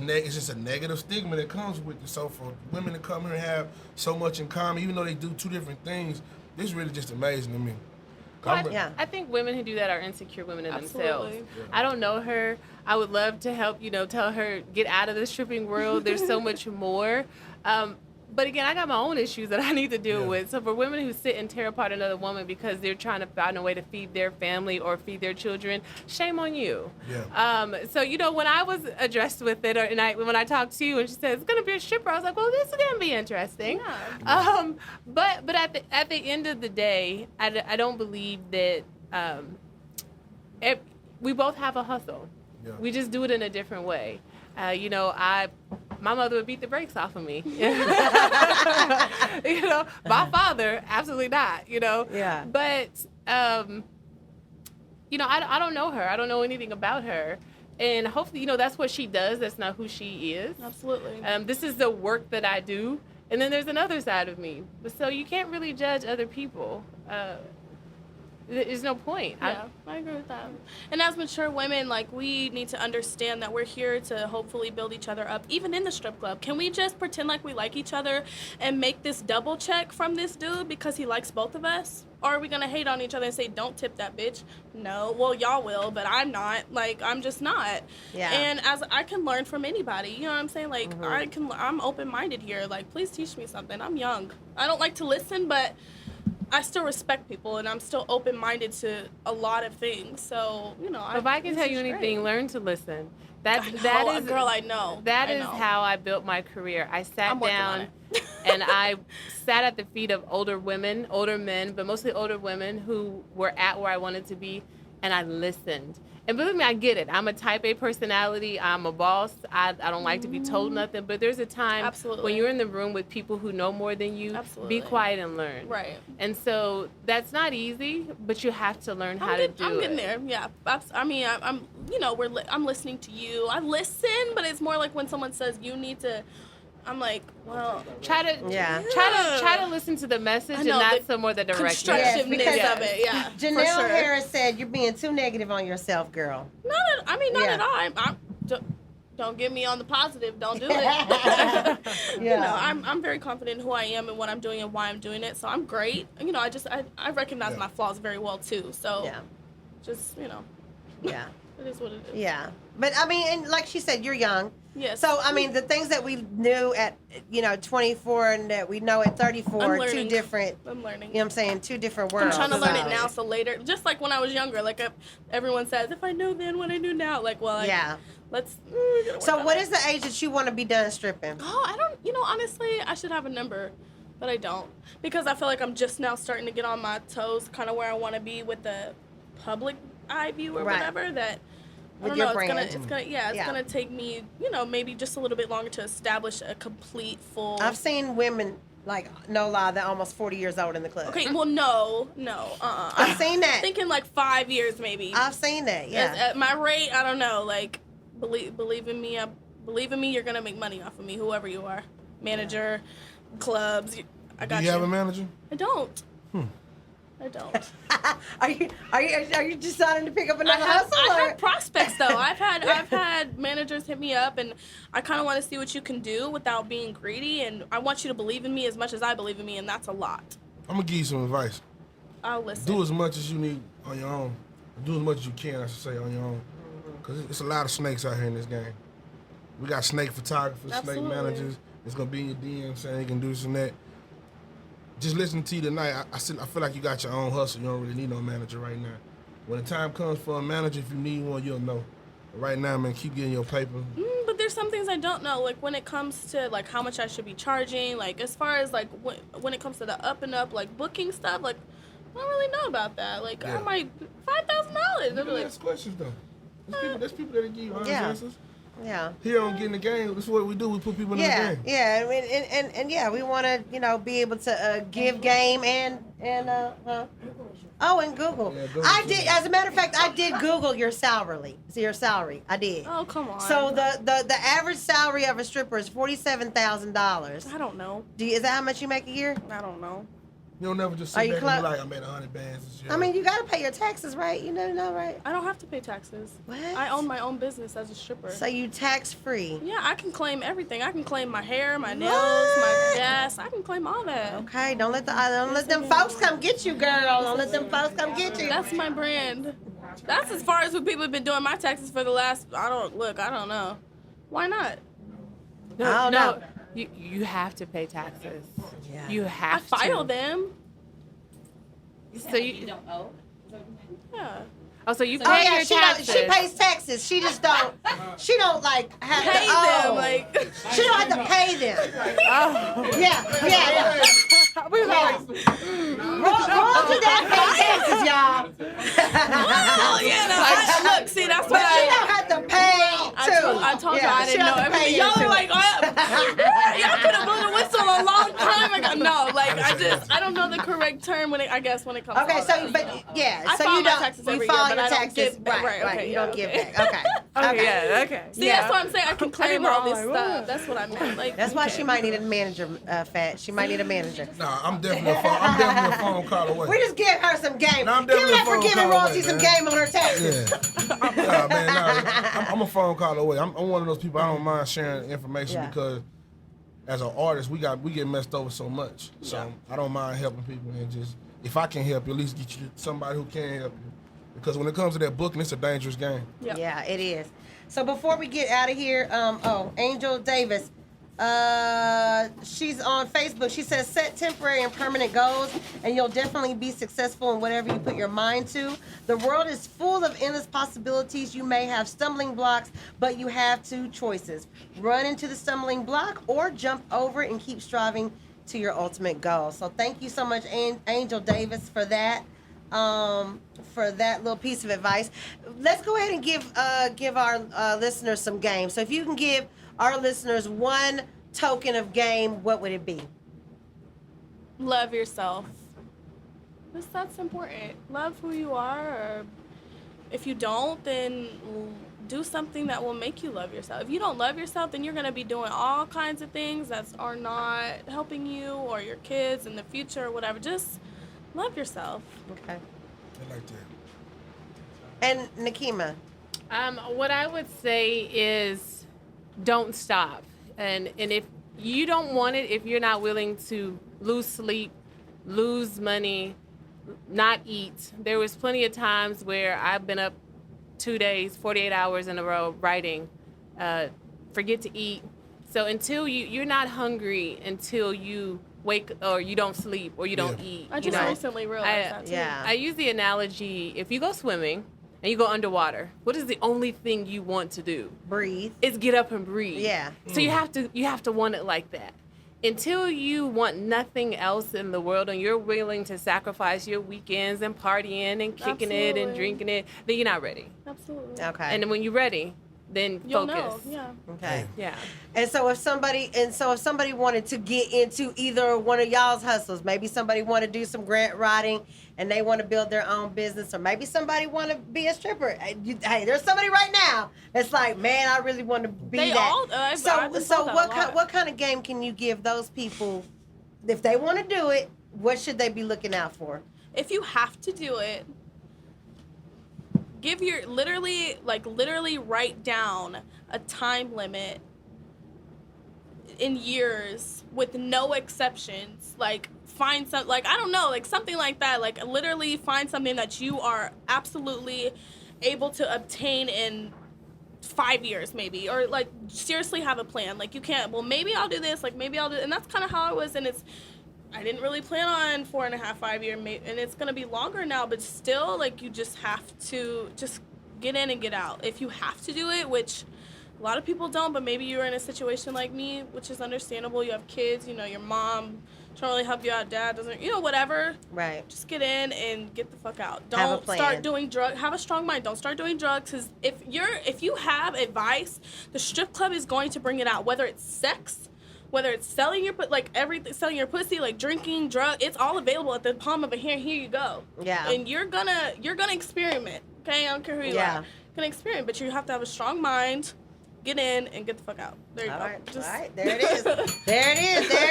a negative stigma that comes with it. So for women to come here and have so much in common, even though they do two different things, this is really just amazing to me. Well, Yeah. I think women who do that are insecure women in Absolutely. themselves. I don't know her. I would love to help, tell her get out of the stripping world. There's so much more. But again, I got my own issues that I need to deal with. So for women who sit and tear apart another woman because they're trying to find a way to feed their family or feed their children, shame on you. Yeah. So when I was addressed with it, when I talked to you and she said it's gonna be a stripper, I was like, well, this is gonna be interesting. Yeah. But at the end of the day, I don't believe that we both have a hustle. Yeah. We just do it in a different way. My mother would beat the brakes off of me. My father, absolutely not. Yeah. But I don't know her. I don't know anything about her. And hopefully, that's what she does. That's not who she is. Absolutely. This is the work that I do. And then there's another side of me. So you can't really judge other people. There's no point. Yeah, I agree with that. And as mature women, we need to understand that we're here to hopefully build each other up, even in the strip club. Can we just pretend like we like each other and make this double check from this dude because he likes both of us? Or are we going to hate on each other and say, don't tip that bitch? No. Well, y'all will, but I'm not. I'm just not. Yeah. And as I can learn from anybody, you know what I'm saying? I'm open-minded here. Please teach me something. I'm young. I don't like to listen, but I still respect people, and I'm still open-minded to a lot of things. So, if I can tell you anything, learn to listen. That is, girl, I know. That I is know. how I built my career. I sat I'm working down on it. and I sat at the feet of older women, older men, but mostly older women who were at where I wanted to be, and I listened. And believe me, I get it. I'm a type A personality. I'm a boss. I don't like to be told nothing. But there's a time Absolutely. when you're in the room with people who know more than you, Absolutely. be quiet and learn. Right. And so that's not easy, but you have to learn how to do it. I'm getting there. Yeah. I'm listening to you. I listen, but it's more like when someone says you need to. I'm like, well, Try to listen to the message and know, not the so more the direction. constructiveness Yes, of it. Yeah. Janelle for sure. Harris said you're being too negative on yourself, girl. Not Yeah. at all. Don't get me on the positive. Don't do it. Yeah. I'm very confident in who I am and what I'm doing and why I'm doing it. So I'm great. I recognize my flaws very well too. So Yeah. just Yeah. it is what it is. Yeah. But and like she said, you're young. Yes. So the things that we knew at 24 and that we know at 34 I'm are two learning. different. I'm learning. You know what I'm saying? Two different I'm worlds. trying to learn it So- now, so later, just like when I was younger, everyone says, if I knew then what I knew now, Yeah. let's. So what is the age that you want to be done stripping? Oh, I don't. Honestly, I should have a number, but I don't because I feel like I'm just now starting to get on my toes, kind of where I want to be with the public eye view or Right. whatever. That. I With don't your know. brand. It's gonna take me, maybe just a little bit longer to establish a complete full. I've seen women, no lie, they're almost 40 years old in the club. Okay, well, no. I've seen that. Thinking 5 years maybe. I've seen that, yeah. At my rate, I don't know. Believe in me. Believe in me. You're gonna make money off of me, whoever you are, manager, clubs. I got Do you have a manager? I don't. I don't. Are you deciding to pick up another hustle? I or- have prospects though. I've had managers hit me up, and I kind of want to see what you can do without being greedy. And I want you to believe in me as much as I believe in me, and that's a lot. I'm gonna give you some advice. I'll listen. Do as much as you need on your own. Do as much as you can, I should say, on your own. Because it's a lot of snakes out here in this game. We got snake photographers, Absolutely. snake managers. It's going to be in your DM saying you can do this and that. Just listening to you tonight, I feel like you got your own hustle. You don't really need no manager right now. When the time comes for a manager, if you need one, you'll know. But right now, man, keep getting your paper. But there's some things I don't know, when it comes to how much I should be charging, as far as when it comes to the up and up booking stuff, I don't really know about that. Yeah. I'm like $5,000. You can ask questions though. There's people that give you honest Yeah. answers. Yeah. Here on Getting the Game, this is what we do. We put people in Yeah, the game. yeah, and yeah, we want to, be able to give game and Oh, and Google. Yeah, Google I too. did. As a matter of fact, I did Google your salary. Your salary. I did. Oh, come on. So the average salary of a stripper is $47,000. I don't know. Is that how much you make a year? I don't know. You don't never just Are sit you back and be clo- like, I made 100 bands and shit. I mean, you gotta pay your taxes, right? You know, right? I don't have to pay taxes. What? I own my own business as a stripper. So you tax free. Yeah, I can claim everything. I can claim my hair, my nails, my gas. I can claim all that. Okay, don't let them folks come get you, girl. Don't let them folks come get you. That's my brand. That's as far as what people have been doing my taxes for the last. I don't know. Why not? I don't know. You have to pay taxes. Yeah. You I have file to. them. So you don't owe? Yeah. Oh, so you Oh pay yeah, your she taxes. she pays taxes. She just don't. She don't like have Pay to owe. them like. She don't have to pay them. Oh. Yeah. We like, Royalty don't pay taxes, y'all. Oh yeah, no. Look, see, that's But what she don't have to pay too. I told Yeah, y'all I she didn't know don't have to pay everything. Y'all too. are like, y'all could have blown a whistle a long time ago. No, like I don't know the correct term when it comes. Okay, to all so that. but yeah, I so file you my don't. taxes You every file year, your but I don't taxes, give back. right? Okay, You yeah, don't give okay. back. Okay. oh Okay. yeah, okay. See, Yeah. that's what I'm saying. I can claim all this stuff. That's what I meant. Like That's why okay. she might need a manager, Fat. She might need a manager. Nah, I'm definitely a phone call away. We just give her some game. No, I'm Give definitely that a phone forgiving call royalty away, some man. game on her taxes. Yeah. Man, I'm a phone call away. I'm one of those people, I don't mind sharing information Yeah. because as an artist, we get messed over so much. So I don't mind helping people and just, if I can help you, at least get you somebody who can help you. Because when it comes to that booking, it's a dangerous game. Yeah. Yeah, it is. So before we get out of here, Angel Davis, she's on Facebook. She says, set temporary and permanent goals, and you'll definitely be successful in whatever you put your mind to. The world is full of endless possibilities. You may have stumbling blocks, but you have two choices. Run into the stumbling block or jump over it and keep striving to your ultimate goal. So thank you so much, Angel Davis, for that. For that little piece of advice. Let's go ahead and give our listeners some game. So if you can give our listeners one token of game, what would it be? Love yourself. That's important. Love who you are, or if you don't, then do something that will make you love yourself. If you don't love yourself, then you're going to be doing all kinds of things that are not helping you or your kids in the future or whatever. Just love yourself. Okay. I like that. And Nakima. What I would say is don't stop. And if you don't want it, if you're not willing to lose sleep, lose money, not eat. There was plenty of times where I've been up 2 days, 48 hours in a row writing, forget to eat. So until you're not hungry until you wake or you don't sleep or you don't eat. I just recently realized that too. Yeah. I use the analogy, if you go swimming and you go underwater, what is the only thing you want to do? Breathe. Is get up and breathe. Yeah. So you have to want it like that. Until you want nothing else in the world and you're willing to sacrifice your weekends and partying and kicking it and Absolutely. drinking it, then you're not ready. Absolutely. Okay. And then when you're ready, then You'll focus. know. Yeah. Okay. Yeah. And so if somebody wanted to get into either one of y'all's hustles, maybe somebody want to do some grant writing and they want to build their own business, or maybe somebody want to be a stripper. Hey, there's somebody right now that's like, man, I really want to be They that. all- I've so been told that a lot. what kind of game can you give those people if they want to do it? What should they be looking out for? If you have to do it, give your literally write down a time limit in years with no exceptions. Like find some, like I don't know, like something like that. Like literally find something that you are absolutely able to obtain in 5 years maybe, or like seriously have a plan. Like you can't, well maybe I'll do this, like maybe I'll do, and that's kind of how it was. And I didn't really plan on 4.5, 5 year, and it's gonna be longer now, but still, like you just have to just get in and get out. If you have to do it, which a lot of people don't, but maybe you're in a situation like me, which is understandable. You have kids, you know, your mom trying to really help you out, dad doesn't, you know, whatever. Right. Just get in and get the fuck out. Have a Don't plan. start doing drugs. Have a strong mind. Don't start doing drugs, because if you have advice, the strip club is going to bring it out, whether it's sex, whether it's selling your like everything, selling your pussy, like drinking, drug, it's all available at the palm of a hand. Here you go. Yeah. And you're gonna experiment. Okay, I don't care who you are. You're gonna experiment, but you have to have a strong mind. Get in and get the fuck out. There you go. All right, there it is. There it is. There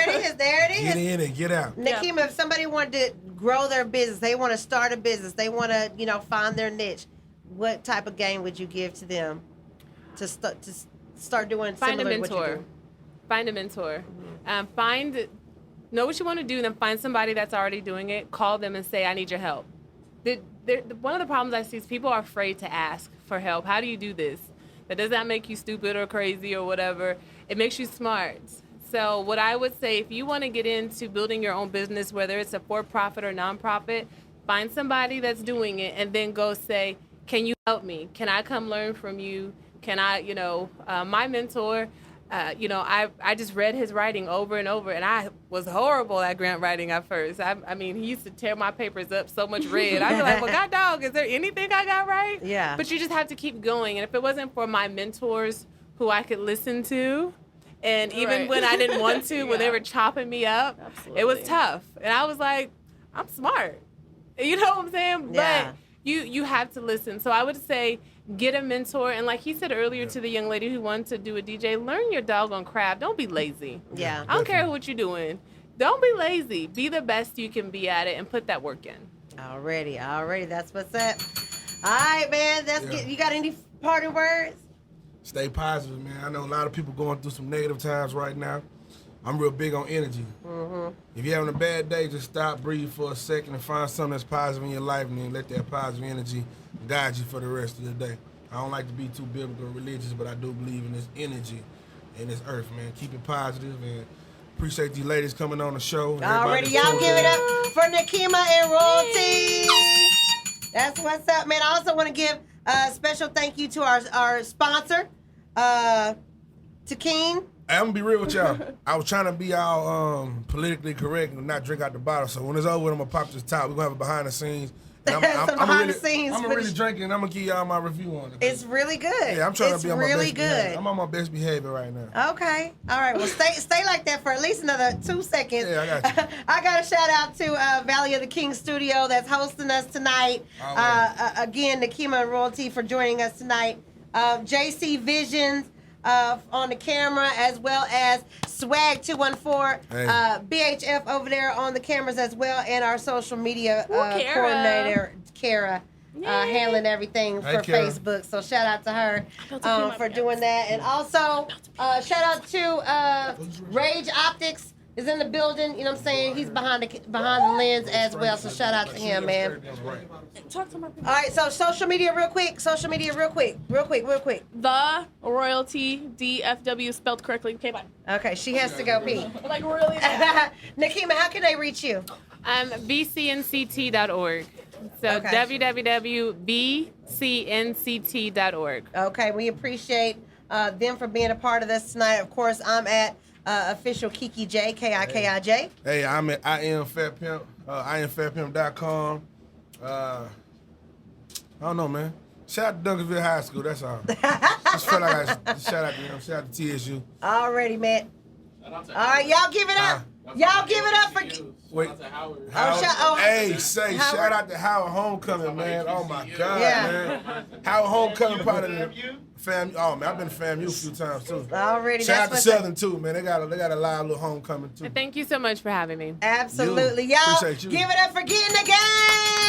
it is. There it is. Get in and get out. Nakima, if somebody wanted to grow their business, they want to start a business, they want to, find their niche, what type of game would you give to them to start doing similar to what you do? Find a mentor. Know what you want to do, and then find somebody that's already doing it. Call them and say, I need your help. One of the problems I see is people are afraid to ask for help. How do you do this? That does not make you stupid or crazy or whatever. It makes you smart. So what I would say, if you want to get into building your own business, whether it's a for-profit or nonprofit, find somebody that's doing it and then go say, can you help me? Can I come learn from you? Can I, my mentor, I just read his writing over and over, and I was horrible at grant writing at first. I mean, he used to tear my papers up so much red. I'd be like, well, God dog, is there anything I got right? Yeah. But you just have to keep going. And if it wasn't for my mentors who I could listen to, and even when I didn't want to, when they were chopping me up, it was tough. And I was like, I'm smart. You know what I'm saying? Yeah. But you have to listen. So I would say get a mentor. And like he said earlier to the young lady who wanted to do a DJ, learn your doggone craft. Don't be lazy. Yeah. I don't care what you're doing. Don't be lazy. Be the best you can be at it and put that work in. Already. That's what's up. All right, man. You got any parting words? Stay positive, man. I know a lot of people going through some negative times right now. I'm real big on energy. Mm-hmm. If you're having a bad day, just stop, breathe for a second, and find something that's positive in your life, and then let that positive energy guide you for the rest of the day. I don't like to be too biblical or religious, but I do believe in this energy and this earth, man. Keep it positive, and appreciate you ladies coming on the show. Already, y'all give it up for Nakima and Royalty. That's what's up, man. I also want to give a special thank you to our sponsor, Takeen. I'm gonna be real with y'all. I was trying to be all politically correct and not drink out the bottle. So when it's over, I'm gonna pop this top. We're gonna have a behind the scenes. And I'm really drinking, and I'm gonna give y'all my review on it. It's really good. Yeah, I'm trying to be on my really best good. behavior. I'm on my best behavior right now. Okay. All right. Well, stay like that for at least another 2 seconds. Yeah, I got you. I got a shout out to Valley of the King Studio that's hosting us tonight. Again, Nakima and Royalty for joining us tonight. JC Visions on the camera, as well as Swag 214, BHF over there on the cameras as well, and our social media coordinator, Kara. Handling everything for Facebook. So shout out to her for doing that. And also shout out to Rage Optics is in the building. You know what I'm saying? He's behind the lens as well. So shout out to him, man. Talk to my people. All right, so social media real quick. Real quick. The Royalty, DFW spelled correctly. Okay, bye. Okay, she has to go pee. Like really? Nakima, how can they reach you? bcnct.org. So www.bcnct.org. Okay, we appreciate them for being a part of this tonight. Of course, I'm at official Kiki J, Kikij. Hey, I'm at IamFatPimp, IamFatPimp.com. I don't know, man. Shout out to Duncanville High School, that's all. Just felt like shout out to them. Shout out to TSU. Already, man. All right, y'all give it up. Y'all give it up for... Wait, Howard. Shout out to Howard Homecoming, man. Oh my God, man. Howard Homecoming part of the FAMU. Oh man, I've been to FAMU a few times too. Already, shout out to Southern too, man. They got a live little homecoming too. Thank you so much for having me. Absolutely, y'all. Appreciate you. Give it up for Getting the Game.